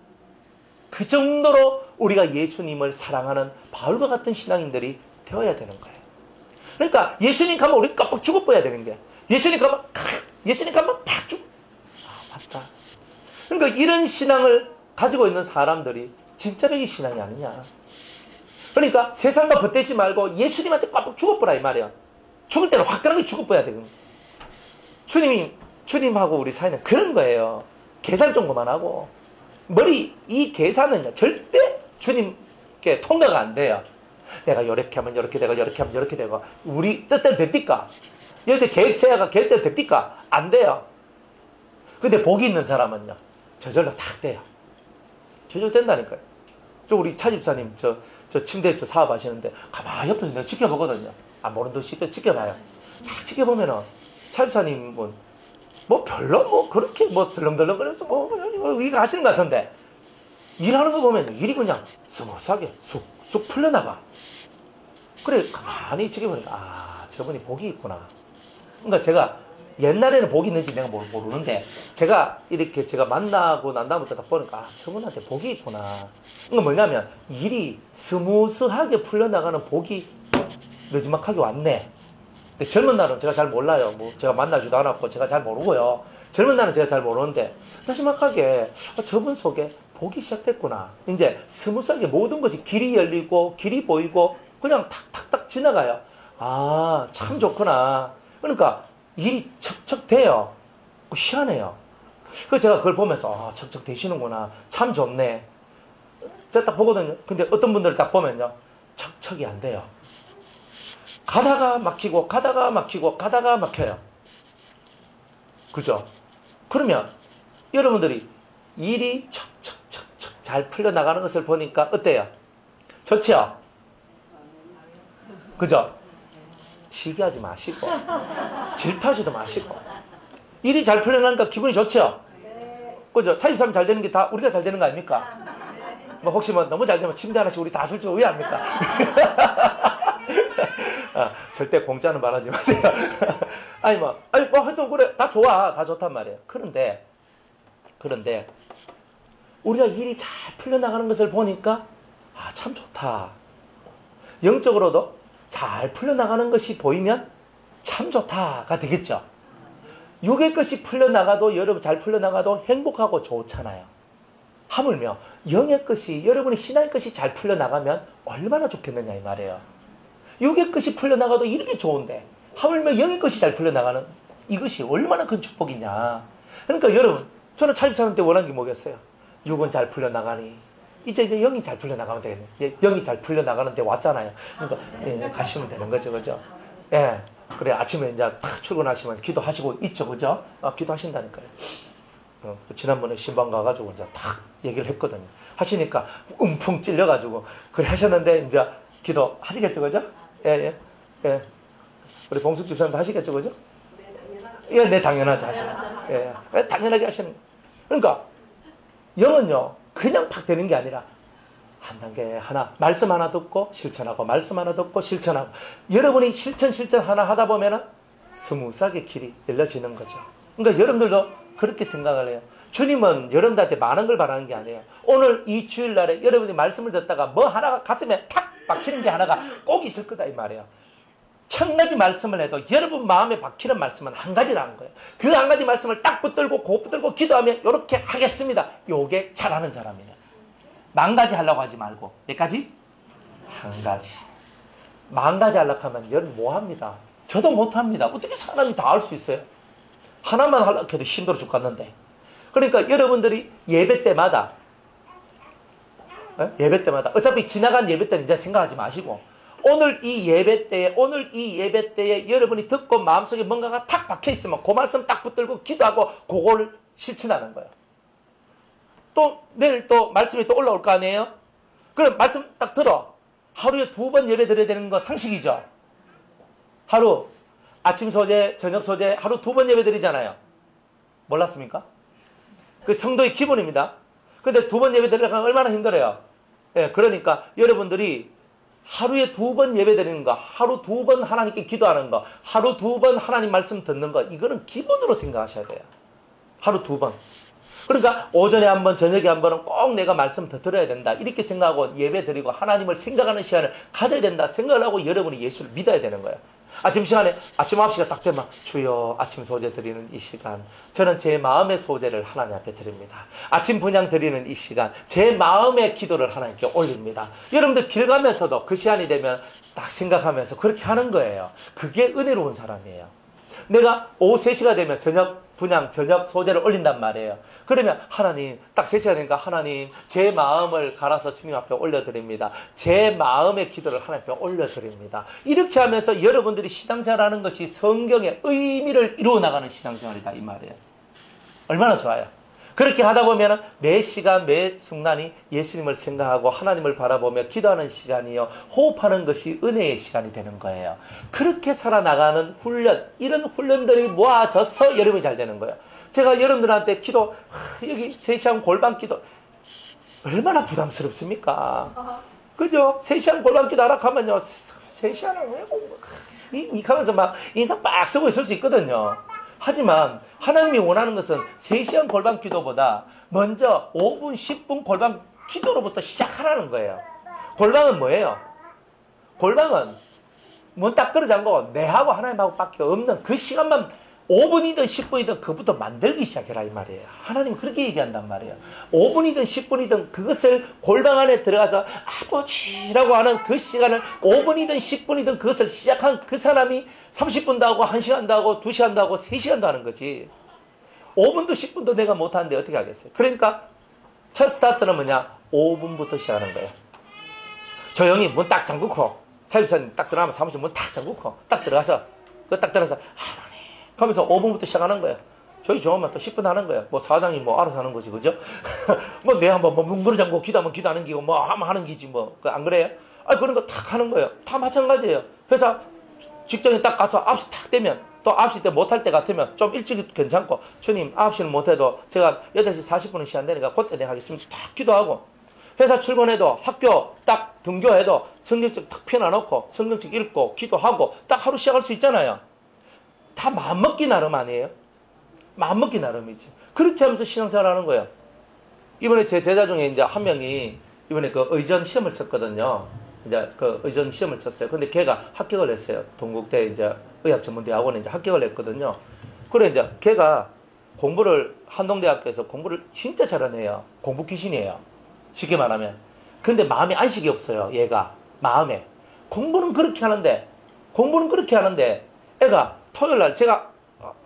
S1: 그 정도로 우리가 예수님을 사랑하는 바울과 같은 신앙인들이 되어야 되는 거예요. 그러니까 예수님 가면 우리 깜빡 죽어버려야 되는 거야. 예수님 가면 팍 죽어. 맞다. 그러니까 이런 신앙을 가지고 있는 사람들이 진짜적인 신앙이 아니냐. 그러니까 세상과 벗대지 말고 예수님한테 깜빡 죽어버려 이 말이야. 죽을 때는 화끈하게 죽어버려야 되거든. 주님하고 우리 사이는 그런 거예요. 계산 좀 그만하고 이 계산은 절대 주님께 통과가 안 돼요. 내가 이렇게 하면 이렇게 되고 이렇게 하면 이렇게 되고 우리 뜻대로 됩니까? 이럴 때 계획 세야가 계획대로 됩니까? 안 돼요. 근데 복이 있는 사람은요 저절로 딱 돼요. 저절로 된다니까요. 저 우리 차집사님 저 침대 사업하시는데 가만히 옆에서 내가 지켜보거든요. 안 보는 듯이 지켜봐요. 딱 지켜보면은 차집사님은 뭐 별로 뭐 그렇게 뭐 덜렁덜렁거려서 뭐 이거 하시는 것 같은데 일하는 거 보면 일이 그냥 스무스하게 쑥쑥 풀려나가. 그래 가만히 지켜보니까 아 저분이 복이 있구나. 그러니까 제가 옛날에는 복이 있는지 내가 모르는데 제가 이렇게 제가 만나고 난 다음부터 딱 보니까 아 저분한테 복이 있구나. 그러니까 뭐냐면 일이 스무스하게 풀려나가는 복이 느지막하게 왔네. 근데 젊은 날은 제가 잘 몰라요. 뭐 제가 만나지도 않았고 제가 잘 모르고요. 젊은 날은 제가 잘 모르는데 느지막하게 저분 속에 복이 시작됐구나. 이제 스무스하게 모든 것이 길이 열리고 길이 보이고 그냥 탁탁탁 지나가요. 아 참 좋구나. 그러니까 일이 척척 돼요. 희한해요. 그래서 제가 그걸 보면서 아 척척 되시는구나. 참 좋네. 제가 딱 보거든요. 근데 어떤 분들을 딱 보면요. 척척이 안 돼요. 가다가 막히고 가다가 막히고 가다가 막혀요. 그죠? 그러면 여러분들이 일이 척척척척 잘 풀려나가는 것을 보니까 어때요? 좋죠? 그죠? 시기하지 마시고 질투하지도 마시고 일이 잘 풀려나니까 기분이 좋죠? 그죠? 차집사람 잘 되는 게 다 우리가 잘 되는 거 아닙니까? 뭐 혹시 뭐 너무 잘 되면 침대 하나씩 우리 다 줄 줄 왜 합니까? 아, 절대 공짜는 말하지 마세요. 아니 뭐 하여튼 그래 다 좋아 다 좋단 말이에요. 그런데 우리가 일이 잘 풀려나가는 것을 보니까 아 참 좋다. 영적으로도 잘 풀려나가는 것이 보이면 참 좋다가 되겠죠. 육의 것이 풀려나가도 여러분 잘 풀려나가도 행복하고 좋잖아요. 하물며 영의 것이 여러분의 신앙의 것이 잘 풀려나가면 얼마나 좋겠느냐 이 말이에요. 육의 것이 풀려나가도 이렇게 좋은데 하물며 영의 것이 잘 풀려나가는 이것이 얼마나 큰 축복이냐. 그러니까 여러분 저는 차집사람 때 원한 게 뭐겠어요? 육은 잘 풀려나가니 이제 영이 잘 풀려나가면 되겠네. 영이 잘 풀려나가는데 왔잖아요. 그러니까 예, 가시면 되는 거죠. 그죠? 예. 그래 아침에 이제 탁 출근하시면 기도하시고 있죠. 그죠? 기도하신다니까요. 지난번에 신방 가가지고 이제 탁 얘기를 했거든요. 하시니까 움풍 찔려가지고 그래 하셨는데 이제 기도 하시겠죠. 그죠? 예. 우리 봉숙 집사님도 하시겠죠. 그죠? 예, 네, 당연하죠. 하시는. 예. 당연하게 하시는. 그러니까 영은요. 그냥 팍 되는 게 아니라 한 단계 하나 말씀 하나 듣고 실천하고 말씀 하나 듣고 실천하고 여러분이 실천 하나 하다 보면은 스무스하게 길이 열려지는 거죠. 그러니까 여러분들도 그렇게 생각을 해요. 주님은 여러분들한테 많은 걸 바라는 게 아니에요. 오늘 이 주일날에 여러분이 말씀을 듣다가 뭐 하나가 가슴에 탁 박히는 게 하나가 꼭 있을 거다 이 말이에요. 1000가지 말씀을 해도 여러분 마음에 박히는 말씀은 한 가지라는 거예요. 그 한 가지 말씀을 딱 붙들고 고 붙들고 기도하면 이렇게 하겠습니다. 요게 잘하는 사람이에요. 10,000가지 하려고 하지 말고 몇 가지? 한 가지. 10,000가지 하려고 하면 여러분 뭐합니다. 저도 못합니다. 어떻게 사람이 다 할 수 있어요? 하나만 하려고 해도 힘들어 죽겠는데. 그러니까 여러분들이 예배 때마다 어차피 지나간 예배 때는 이제 생각하지 마시고 오늘 이 예배 때에 여러분이 듣고 마음속에 뭔가가 탁 박혀있으면 그 말씀 딱 붙들고 기도하고 그거를 실천하는 거예요. 또 내일 또 말씀이 또 올라올 거 아니에요? 그럼 말씀 딱 들어. 하루에 2번 예배 드려야 되는 거 상식이죠. 하루 아침 소재 저녁 소재 하루 2번 예배 드리잖아요. 몰랐습니까? 그 성도의 기본입니다. 근데 2번 예배 드리려면 얼마나 힘들어요. 예, 그러니까 여러분들이 하루에 2번 예배 드리는 거, 하루 2번 하나님께 기도하는 거, 하루 2번 하나님 말씀 듣는 거, 이거는 기본으로 생각하셔야 돼요. 하루 2번. 그러니까 오전에 한 번, 저녁에 한 번은 꼭 내가 말씀 더 들어야 된다. 이렇게 생각하고 예배 드리고 하나님을 생각하는 시간을 가져야 된다. 생각을 하고 여러분이 예수를 믿어야 되는 거예요. 아침 시간에 아침 9시가 딱 되면 주여 아침 소재 드리는 이 시간 저는 제 마음의 소재를 하나님 앞에 드립니다. 아침 분향 드리는 이 시간 제 마음의 기도를 하나님께 올립니다. 여러분들 길 가면서도 그 시간이 되면 딱 생각하면서 그렇게 하는 거예요. 그게 은혜로운 사람이에요. 내가 오후 3시가 되면 저녁 분향, 저녁 소재를 올린단 말이에요. 그러면 하나님, 딱 3시가 되니까 하나님, 제 마음을 갈아서 주님 앞에 올려드립니다. 제 마음의 기도를 하나님 앞에 올려드립니다. 이렇게 하면서 여러분들이 신앙생활하는 것이 성경의 의미를 이루어 나가는 신앙생활이다 이 말이에요. 얼마나 좋아요. 그렇게 하다 보면 매 시간 매 순간이 예수님을 생각하고 하나님을 바라보며 기도하는 시간이요, 호흡하는 것이 은혜의 시간이 되는 거예요. 그렇게 살아나가는 훈련, 이런 훈련들이 모아져서 여러분이 잘 되는 거예요. 제가 여러분들한테 기도, 여기 3시간 골반 기도 얼마나 부담스럽습니까? 그죠? 3시간 골반 기도 하라 하면요, 3시간을 왜 공부, 이 하면서 막 인상 빡 쓰고 있을 수 있거든요. 하지만 하나님이 원하는 것은 3시간 골반 기도보다 먼저 5분, 10분 골반 기도로부터 시작하라는 거예요. 골방은 뭐예요? 골방은 문 딱 끌어 잠그고 내하고 하나님하고 밖에 없는 그 시간만 5분이든 10분이든 그부터 만들기 시작해라 이 말이에요. 하나님은 그렇게 얘기한단 말이에요. 5분이든 10분이든 그것을 골방 안에 들어가서 아버지라고 하는 그 시간을 5분이든 10분이든 그것을 시작한 그 사람이 30분도 하고 1시간도 하고 2시간도 하고 3시간도 하는 거지. 5분도 10분도 내가 못하는데 어떻게 하겠어요? 그러니까 첫 스타트는 뭐냐? 5분부터 시작하는 거예요. 조용히 문 딱 잠그고 차집사님 딱 들어가면 사무실 문 딱 잠그고 딱 들어가서 딱 들어가서 하면서 5분부터 시작하는 거예요. 저희 좋으면 또 10분 하는 거예요. 뭐 사장이 뭐 알아서 하는 거지, 그죠? 뭐 내 한번 뭐 문그러 잠고 기도하면 기도하는 기고 뭐 하면 하는 기지 뭐. 안 그래요? 그런 거 탁 하는 거예요. 다 마찬가지예요. 회사 직장에 딱 가서 9시 탁 되면 또 9시 때 못할 때 같으면 좀 일찍 괜찮고 주님 9시는 못해도 제가 8시 40분은 시간 되니까 그때 내가 하겠습니다. 탁 기도하고 회사 출근해도 학교 딱 등교해도 성경책 탁 펴놔놓고 성경책 읽고 기도하고 딱 하루 시작할 수 있잖아요. 다 마음먹기 나름 아니에요? 마음먹기 나름이지. 그렇게 하면서 신앙생활 하는 거예요. 이번에 제 제자 중에 이제 한 명이 이번에 그 의전 시험을 쳤거든요. 이제 그 의전 시험을 쳤어요. 근데 걔가 합격을 했어요. 동국대 이제 의학전문대학원에 이제 합격을 했거든요. 그래 이제 걔가 공부를 한동대학교에서 공부를 진짜 잘하는 애예요. 공부 귀신이에요. 쉽게 말하면. 근데 마음에 안식이 없어요. 얘가 마음에. 공부는 그렇게 하는데 애가 토요일날 제가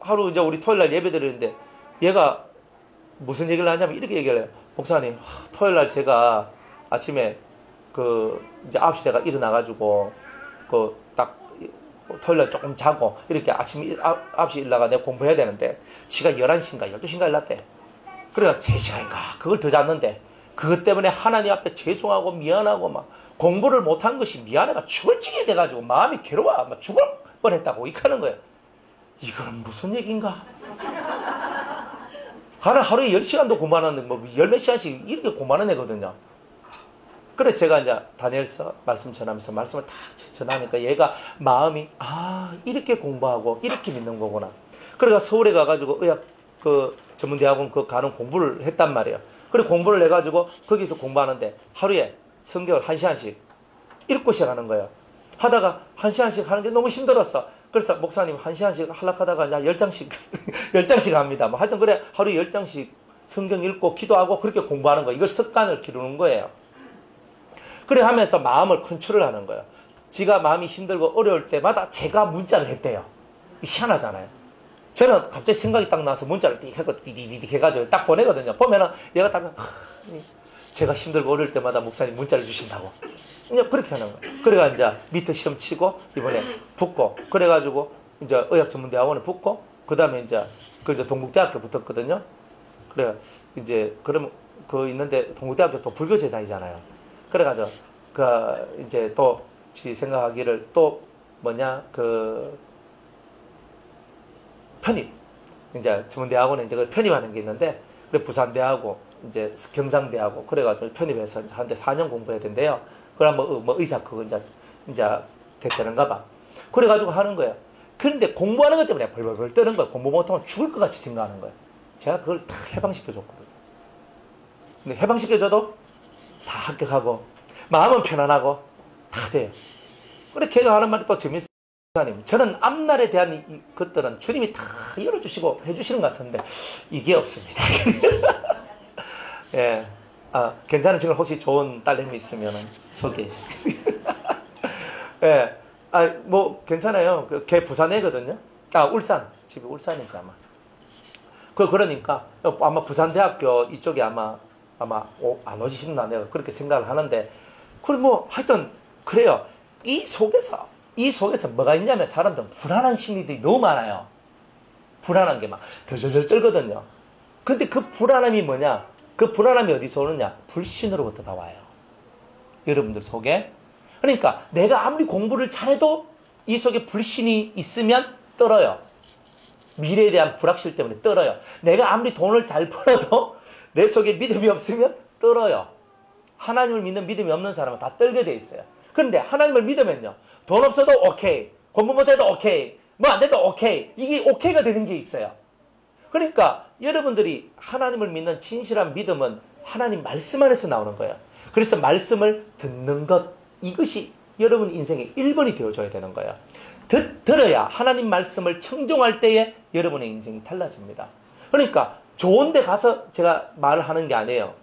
S1: 하루 이제 우리 토요일날 예배 드리는데 얘가 무슨 얘기를 하냐면 이렇게 얘기를 해요. 목사님, 토요일날 제가 아침에 그 이제 9시 내가 일어나가지고 그 딱 토요일날 조금 자고 이렇게 아침 9시 일어나가 내가 공부해야 되는데 시간 11시인가 12시인가 일났대. 그래가 3시간인가 그걸 더 잤는데 그것 때문에 하나님 앞에 죄송하고 미안하고 막 공부를 못한 것이 미안해가 죽을 찌게 돼가지고 마음이 괴로워 막 죽을 뻔했다고 이카는 거예요. 이건 무슨 얘기인가? 하루에 10시간도 공부하는데 뭐 열몇 시간씩 이렇게 공부하는 애거든요. 그래 제가 이제 다니엘서 말씀 전하면서 말씀을 다 전하니까 얘가 마음이 이렇게 공부하고 이렇게 믿는 거구나. 그래가 서울에 가가지고 의학 그 전문대학원 그 가는 공부를 했단 말이에요. 그래 공부를 해가지고 거기서 공부하는데 하루에 성경을 1시간씩 읽고 시작하는 거예요. 하다가 1시간씩 하는 게 너무 힘들었어. 그래서 목사님 1시간씩 하려고 하다가 이제 10장씩 10장씩 합니다. 뭐 하여튼 그래 하루에 10장씩 성경 읽고 기도하고 그렇게 공부하는 거. 이걸 습관을 기르는 거예요. 그래 하면서 마음을 컨트롤 하는 거예요. 지가 마음이 힘들고 어려울 때마다 제가 문자를 했대요. 희한하잖아요. 저는 갑자기 생각이 딱 나서 문자를 띡 해고 띠디디디 해가지고 딱 보내거든요. 보면은 얘가 딱 제가 힘들고 어려울 때마다 목사님 문자를 주신다고. 이제 그렇게 하는 거예요. 그래가 이제 밑에 시험 치고 이번에 붙고 그래가지고 이제 의학전문대학원에 붙고 그 다음에 이제 그 이제 동국대학교 붙었거든요. 그래 이제 그러면 그 있는데 동국대학교 또 불교제 다니잖아요. 그래가지고 그 이제 또 지 생각하기를 또 뭐냐 그 편입 이제 전문대학원에 이제 그 편입하는 게 있는데 그래 부산대하고 이제 경상대하고 그래가지고 편입해서 이제 한데 4년 공부해야 된대요. 그럼 뭐 의사 그거 이제 됐다는가 봐. 그래가지고 하는 거예요. 그런데 공부하는 것 때문에 벌벌벌 떠는 거예요. 공부 못하면 죽을 것 같이 생각하는 거예요. 제가 그걸 다 해방시켜줬거든요. 근데 해방시켜줘도 다 합격하고 마음은 편안하고 다 돼요. 그래 걔가 하는 말이 또 재밌어요. 저는 앞날에 대한 것들은 주님이 다 열어주시고 해주시는 것 같은데 이게 없습니다. 예. 괜찮은 친구 혹시 좋은 딸내미 있으면 소개. 예. 뭐 괜찮아요. 걔 부산 애거든요. 울산. 집이 울산이지 아마. 그러니까 아마 부산대학교 이쪽에 아마 안 오지 싶나 내가 그렇게 생각을 하는데 그리고 뭐 하여튼 그래요. 이 속에서 뭐가 있냐면 사람들은 불안한 심리들이 너무 많아요. 불안한 게 막 덜덜덜 떨거든요. 근데 그 불안함이 뭐냐? 그 불안함이 어디서 오느냐? 불신으로부터 다 와요. 여러분들 속에. 그러니까 내가 아무리 공부를 잘해도 이 속에 불신이 있으면 떨어요. 미래에 대한 불확실 때문에 떨어요. 내가 아무리 돈을 잘 벌어도 내 속에 믿음이 없으면 떨어요. 하나님을 믿는 믿음이 없는 사람은 다 떨게 돼 있어요. 그런데 하나님을 믿으면요. 돈 없어도 오케이. 공부 못해도 오케이. 뭐 안 돼도 오케이. 이게 오케이가 되는 게 있어요. 그러니까 여러분들이 하나님을 믿는 진실한 믿음은 하나님 말씀 안에서 나오는 거예요. 그래서 말씀을 듣는 것, 이것이 여러분 인생의 1번이 되어줘야 되는 거예요. 들어야 하나님 말씀을 청종할 때에 여러분의 인생이 달라집니다. 그러니까 좋은 데 가서 제가 말하는 게 아니에요.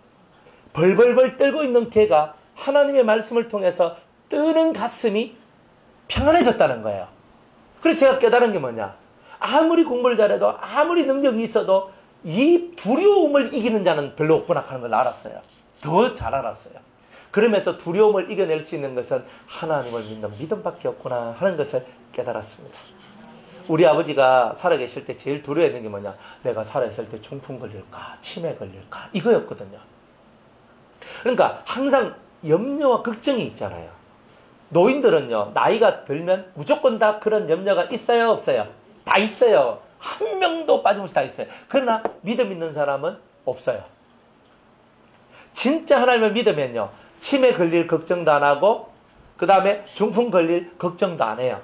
S1: 벌벌벌 떨고 있는 개가 하나님의 말씀을 통해서 뜨는 가슴이 평안해졌다는 거예요. 그래서 제가 깨달은 게 뭐냐. 아무리 공부를 잘해도 아무리 능력이 있어도 이 두려움을 이기는 자는 별로 없구나 하는 걸 알았어요. 더 잘 알았어요. 그러면서 두려움을 이겨낼 수 있는 것은 하나님을 믿는 믿음밖에 없구나 하는 것을 깨달았습니다. 우리 아버지가 살아계실 때 제일 두려워했는 게 뭐냐. 내가 살아있을 때 중풍 걸릴까 치매 걸릴까 이거였거든요. 그러니까 항상 염려와 걱정이 있잖아요. 노인들은요. 나이가 들면 무조건 다 그런 염려가 있어요 없어요? 다 있어요. 한 명도 빠짐없이 다 있어요. 그러나 믿음 있는 사람은 없어요. 진짜 하나님을 믿으면요. 치매 걸릴 걱정도 안 하고 그 다음에 중풍 걸릴 걱정도 안 해요.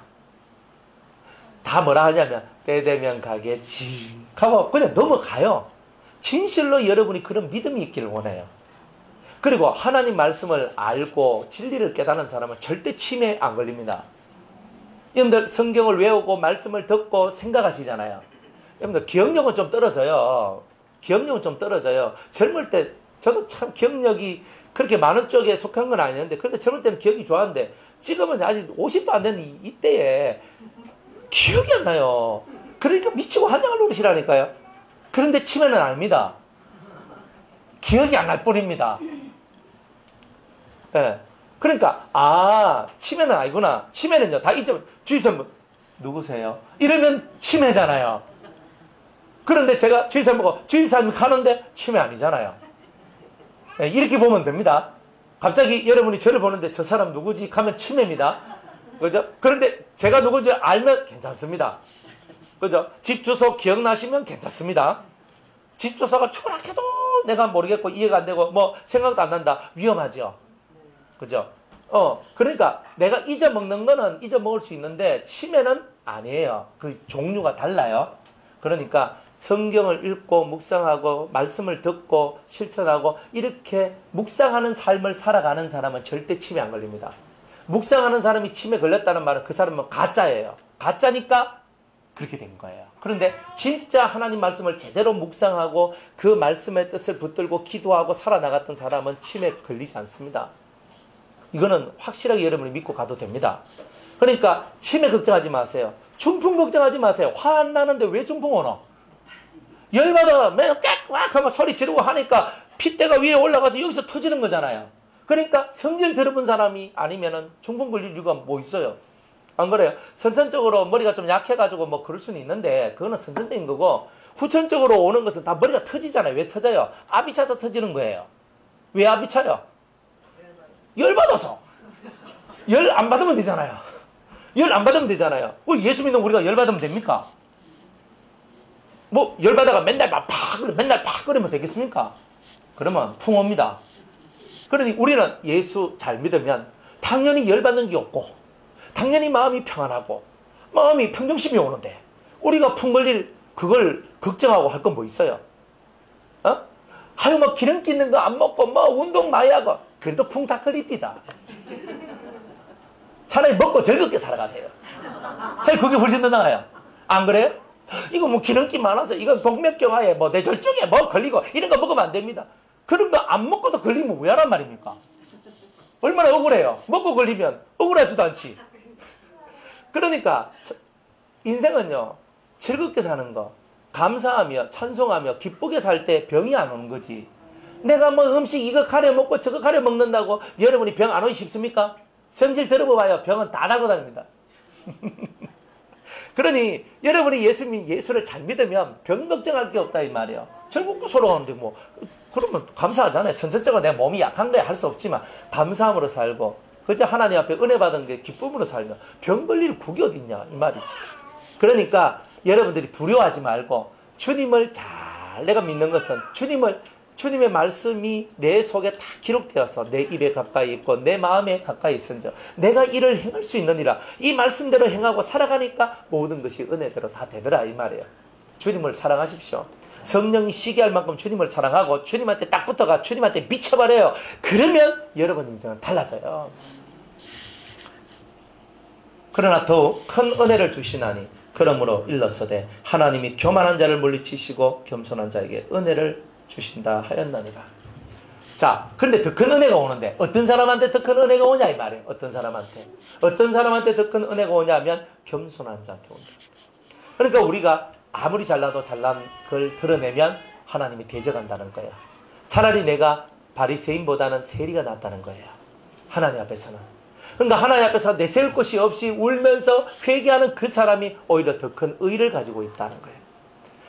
S1: 다 뭐라 하냐면 때 되면 가겠지 하고 그냥 넘어가요. 진실로 여러분이 그런 믿음이 있기를 원해요. 그리고 하나님 말씀을 알고 진리를 깨닫는 사람은 절대 치매에 안 걸립니다. 여러분들 성경을 외우고 말씀을 듣고 생각하시잖아요. 여러분들 기억력은 좀 떨어져요. 기억력은 좀 떨어져요. 젊을 때 저도 참 기억력이 그렇게 많은 쪽에 속한 건 아니었는데 그런데 젊을 때는 기억이 좋았는데 지금은 아직 50도 안 되는 이때에 기억이 안 나요. 그러니까 미치고 환장을 노리시라니까요. 그런데 치매는 아닙니다. 기억이 안 날 뿐입니다. 네. 그러니까 치매는 아니구나. 치매는요 다 잊어버려. 주입사님 누구세요? 이러면 치매잖아요. 그런데 제가 주입사님 보고 주입사님 가는데 치매 아니잖아요. 네, 이렇게 보면 됩니다. 갑자기 여러분이 저를 보는데 저 사람 누구지? 하면 치매입니다. 그죠? 그런데 제가 누군지 알면 괜찮습니다. 그죠? 집 주소 기억나시면 괜찮습니다. 집 주소가 초락해도 내가 모르겠고 이해가 안 되고 뭐 생각도 안 난다. 위험하죠. 그죠? 그러니까 내가 잊어먹는 거는 잊어먹을 수 있는데 치매는 아니에요. 그 종류가 달라요. 그러니까 성경을 읽고 묵상하고 말씀을 듣고 실천하고 이렇게 묵상하는 삶을 살아가는 사람은 절대 치매 안 걸립니다. 묵상하는 사람이 치매 걸렸다는 말은 그 사람은 가짜예요. 가짜니까 그렇게 된 거예요. 그런데 진짜 하나님 말씀을 제대로 묵상하고 그 말씀의 뜻을 붙들고 기도하고 살아나갔던 사람은 치매 걸리지 않습니다. 이거는 확실하게 여러분이 믿고 가도 됩니다. 그러니까 치매 걱정하지 마세요. 중풍 걱정하지 마세요. 화 안 나는데 왜 중풍 오노? 열받아 맨날 깍깍 하면 소리 지르고 하니까 핏대가 위에 올라가서 여기서 터지는 거잖아요. 그러니까 성질 들어본 사람이 아니면은 중풍 걸릴 이유가 뭐 있어요? 안 그래요? 선천적으로 머리가 좀 약해가지고 뭐 그럴 수는 있는데 그거는 선천적인 거고 후천적으로 오는 것은 다 머리가 터지잖아요. 왜 터져요? 압이 차서 터지는 거예요. 왜 압이 차요? 열받아서. 열 안 받으면 되잖아요. 열 안 받으면 되잖아요. 예수 믿는 우리가 열 받으면 됩니까? 뭐 열 받아가 맨날 막 맨날 팍 그러면 되겠습니까? 그러면 풍어입니다. 그러니 우리는 예수 잘 믿으면 당연히 열 받는 게 없고 당연히 마음이 평안하고 마음이 평정심이 오는데 우리가 풍 걸릴 그걸 걱정하고 할 건 뭐 있어요? 하여 뭐 기름기 있는 거 안 먹고 뭐 운동 많이 하고 그래도 풍 다 걸립니다. 차라리 먹고 즐겁게 살아가세요. 차라리 그게 훨씬 더 나아요. 안 그래요? 이거 뭐 기름기 많아서 이건 동맥경화에 뭐 뇌졸중에 뭐 걸리고 이런 거 먹으면 안 됩니다. 그런 거 안 먹고도 걸리면 왜 하란 말입니까? 얼마나 억울해요. 먹고 걸리면 억울하지도 않지. 그러니까 인생은요 즐겁게 사는 거 감사하며 찬송하며 기쁘게 살 때 병이 안 오는 거지. 내가 뭐 음식 이거 가려 먹고 저거 가려 먹는다고 여러분이 병 안 오기 쉽습니까? 성질 들어봐요. 병은 다 나고 다닙니다. 그러니 여러분이 예수를 잘 믿으면 병 걱정할 게 없다 이 말이에요. 절 먹고 서로 하는데 뭐 그러면 감사하잖아요. 선천적으로 내 몸이 약한 거야 할 수 없지만 감사함으로 살고 그저 하나님 앞에 은혜 받은 게 기쁨으로 살면 병 걸릴 국이 어딨냐 이 말이지. 그러니까 여러분들이 두려워하지 말고 주님을 잘 내가 믿는 것은 주님의 말씀이 내 속에 다 기록되어서 내 입에 가까이 있고 내 마음에 가까이 있은즉 내가 이를 행할 수 있느니라. 이 말씀대로 행하고 살아가니까 모든 것이 은혜대로 다 되더라 이 말이에요. 주님을 사랑하십시오. 성령이 시기할 만큼 주님을 사랑하고 주님한테 딱 붙어가 주님한테 미쳐버려요. 그러면 여러분 인생은 달라져요. 그러나 더욱 큰 은혜를 주시나니 그러므로 일렀으되 하나님이 교만한 자를 물리치시고 겸손한 자에게 은혜를 주신다 하였나니라. 자, 그런데 더 큰 은혜가 오는데 어떤 사람한테 더 큰 은혜가 오냐 이 말이에요. 어떤 사람한테 더 큰 은혜가 오냐면 겸손한 자한테 온다. 그러니까 우리가 아무리 잘나도 잘난 걸 드러내면 하나님이 대적한다는 거예요. 차라리 내가 바리새인보다는 세리가 낫다는 거예요. 하나님 앞에서는. 그러니까 하나님 앞에서 내세울 것이 없이 울면서 회개하는 그 사람이 오히려 더 큰 의를 가지고 있다는 거예요.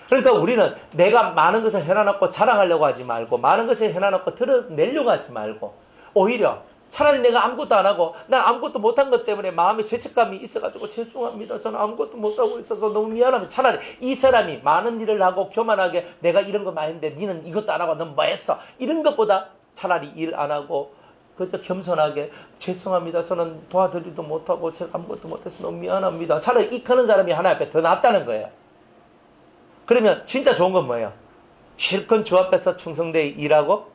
S1: 그러니까 우리는 내가 많은 것을 해놔놓고 자랑하려고 하지 말고 많은 것을 해놔놓고 드러내려고 하지 말고 오히려 차라리 내가 아무것도 안 하고 난 아무것도 못한 것 때문에 마음에 죄책감이 있어가지고 죄송합니다. 저는 아무것도 못하고 있어서 너무 미안합니다. 차라리 이 사람이 많은 일을 하고 교만하게 내가 이런 거 많이 했는데 니는 이것도 안 하고 넌 뭐 했어? 이런 것보다 차라리 일 안 하고 그저 겸손하게 죄송합니다. 저는 도와드리도 못하고 제가 아무것도 못해서 너무 미안합니다. 차라리 이 크는 사람이 하나님 앞에 더 낫다는 거예요. 그러면 진짜 좋은 건 뭐예요? 실컷 주 앞에서 충성되이 일하고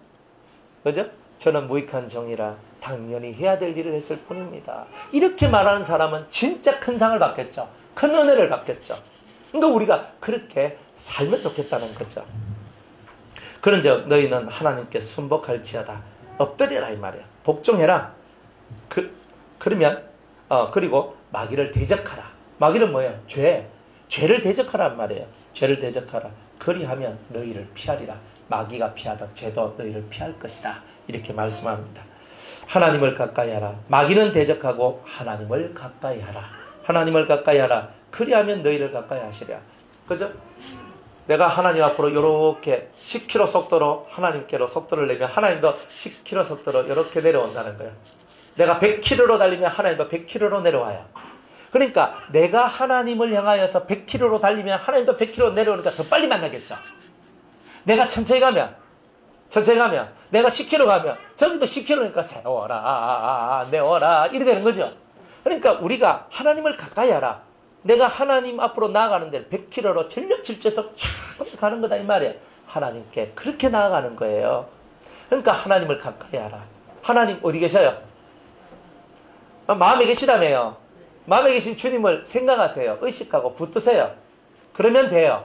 S1: 그죠? 저는 무익한 종이라 당연히 해야 될 일을 했을 뿐입니다. 이렇게 말하는 사람은 진짜 큰 상을 받겠죠. 큰 은혜를 받겠죠. 그러니까 우리가 그렇게 살면 좋겠다는 거죠. 그런즉 너희는 하나님께 순복할지어다. 엎드려라 이 말이야. 복종해라. 그러면 그리고 마귀를 대적하라. 마귀는 뭐예요? 죄를 대적하란 말이에요. 죄를 대적하라. 그리하면 너희를 피하리라. 마귀가 피하듯 죄도 너희를 피할 것이다. 이렇게 말씀합니다. 하나님을 가까이 하라. 마귀는 대적하고 하나님을 가까이 하라. 하나님을 가까이 하라. 그리하면 너희를 가까이 하시랴. 그죠? 내가 하나님 앞으로 이렇게 10km 속도로 하나님께로 속도를 내면 하나님도 10km 속도로 이렇게 내려온다는 거예요. 내가 100km로 달리면 하나님도 100km로 내려와요. 그러니까 내가 하나님을 향하여서 100km로 달리면 하나님도 100km 내려오니까 더 빨리 만나겠죠. 내가 천천히 가면 내가 10km 가면 저기도 10km니까 세워라 내워라 이래 되는 거죠. 그러니까 우리가 하나님을 가까이 하라. 내가 하나님 앞으로 나아가는데 100km로 전력 질주해서 착 가는 거다 이 말이에요. 하나님께 그렇게 나아가는 거예요. 그러니까 하나님을 가까이 하라. 하나님 어디 계셔요? 마음에 계시다며요. 마음에 계신 주님을 생각하세요. 의식하고 붙드세요. 그러면 돼요.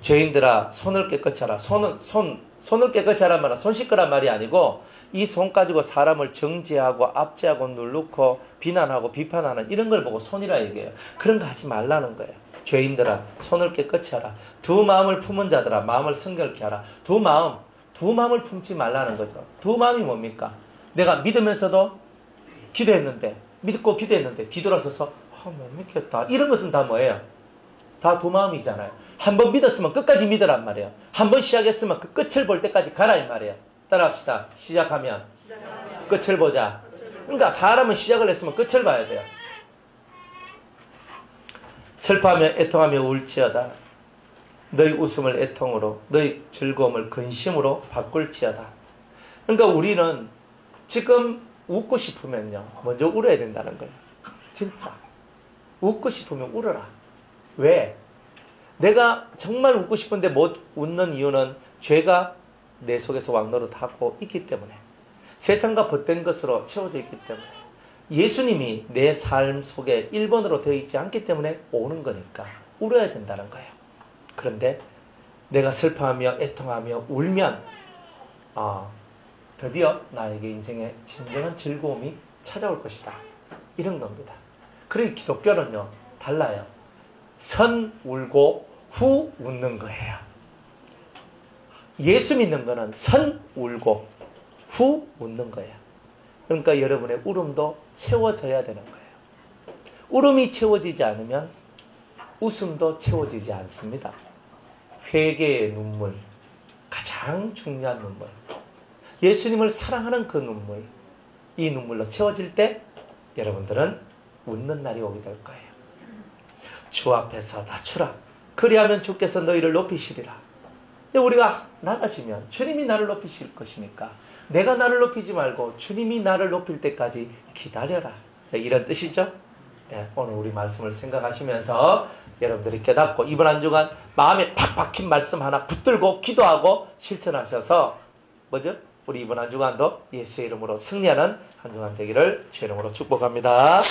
S1: 죄인들아 손을 깨끗이 하라. 손을 깨끗이 하란 말은 손 씻으란 말이 아니고 이 손 가지고 사람을 정죄하고 압제하고 누르고 비난하고 비판하는 이런 걸 보고 손이라 얘기해요. 그런 거 하지 말라는 거예요. 죄인들아 손을 깨끗이 하라. 두 마음을 품은 자들아 마음을 성결케 하라. 두 마음을 품지 말라는 거죠. 두 마음이 뭡니까? 내가 믿으면서도 믿고 기도했는데 뒤돌아서서 못 믿겠다. 이런 것은 다 뭐예요? 다 두 마음이잖아요. 한 번 믿었으면 끝까지 믿으란 말이에요. 한 번 시작했으면 그 끝을 볼 때까지 가라 이 말이에요. 따라합시다. 시작하면 끝을 보자. 그러니까 사람은 시작을 했으면 끝을 봐야 돼요. 슬퍼하며 애통하며 울지어다. 너희 웃음을 애통으로 너희 즐거움을 근심으로 바꿀지어다. 그러니까 우리는 지금 웃고 싶으면요 먼저 울어야 된다는 거예요. 진짜 웃고 싶으면 울어라. 왜? 내가 정말 웃고 싶은데 못 웃는 이유는 죄가 내 속에서 왕노릇하고 있기 때문에 세상과 벗된 것으로 채워져 있기 때문에 예수님이 내 삶 속에 1번으로 되어 있지 않기 때문에 오는 거니까 울어야 된다는 거예요. 그런데 내가 슬퍼하며 애통하며 울면 드디어 나에게 인생의 진정한 즐거움이 찾아올 것이다. 이런 겁니다. 그러니 기독교는요 달라요. 선 울고 후 웃는 거예요. 예수 믿는 거는 선 울고 후 웃는 거예요. 그러니까 여러분의 울음도 채워져야 되는 거예요. 울음이 채워지지 않으면 웃음도 채워지지 않습니다. 회개의 눈물, 가장 중요한 눈물, 예수님을 사랑하는 그 눈물, 이 눈물로 채워질 때 여러분들은 웃는 날이 오게 될 거예요. 주 앞에서 낮추라. 그리하면 주께서 너희를 높이시리라. 우리가 낮아지면 주님이 나를 높이실 것이니까 내가 나를 높이지 말고 주님이 나를 높일 때까지 기다려라. 이런 뜻이죠. 네, 오늘 우리 말씀을 생각하시면서 여러분들이 깨닫고 이번 한 주간 마음에 탁 박힌 말씀 하나 붙들고 기도하고 실천하셔서 뭐죠? 우리 이번 한 주간도 예수의 이름으로 승리하는 한 주간 되기를 주의 이름으로 축복합니다.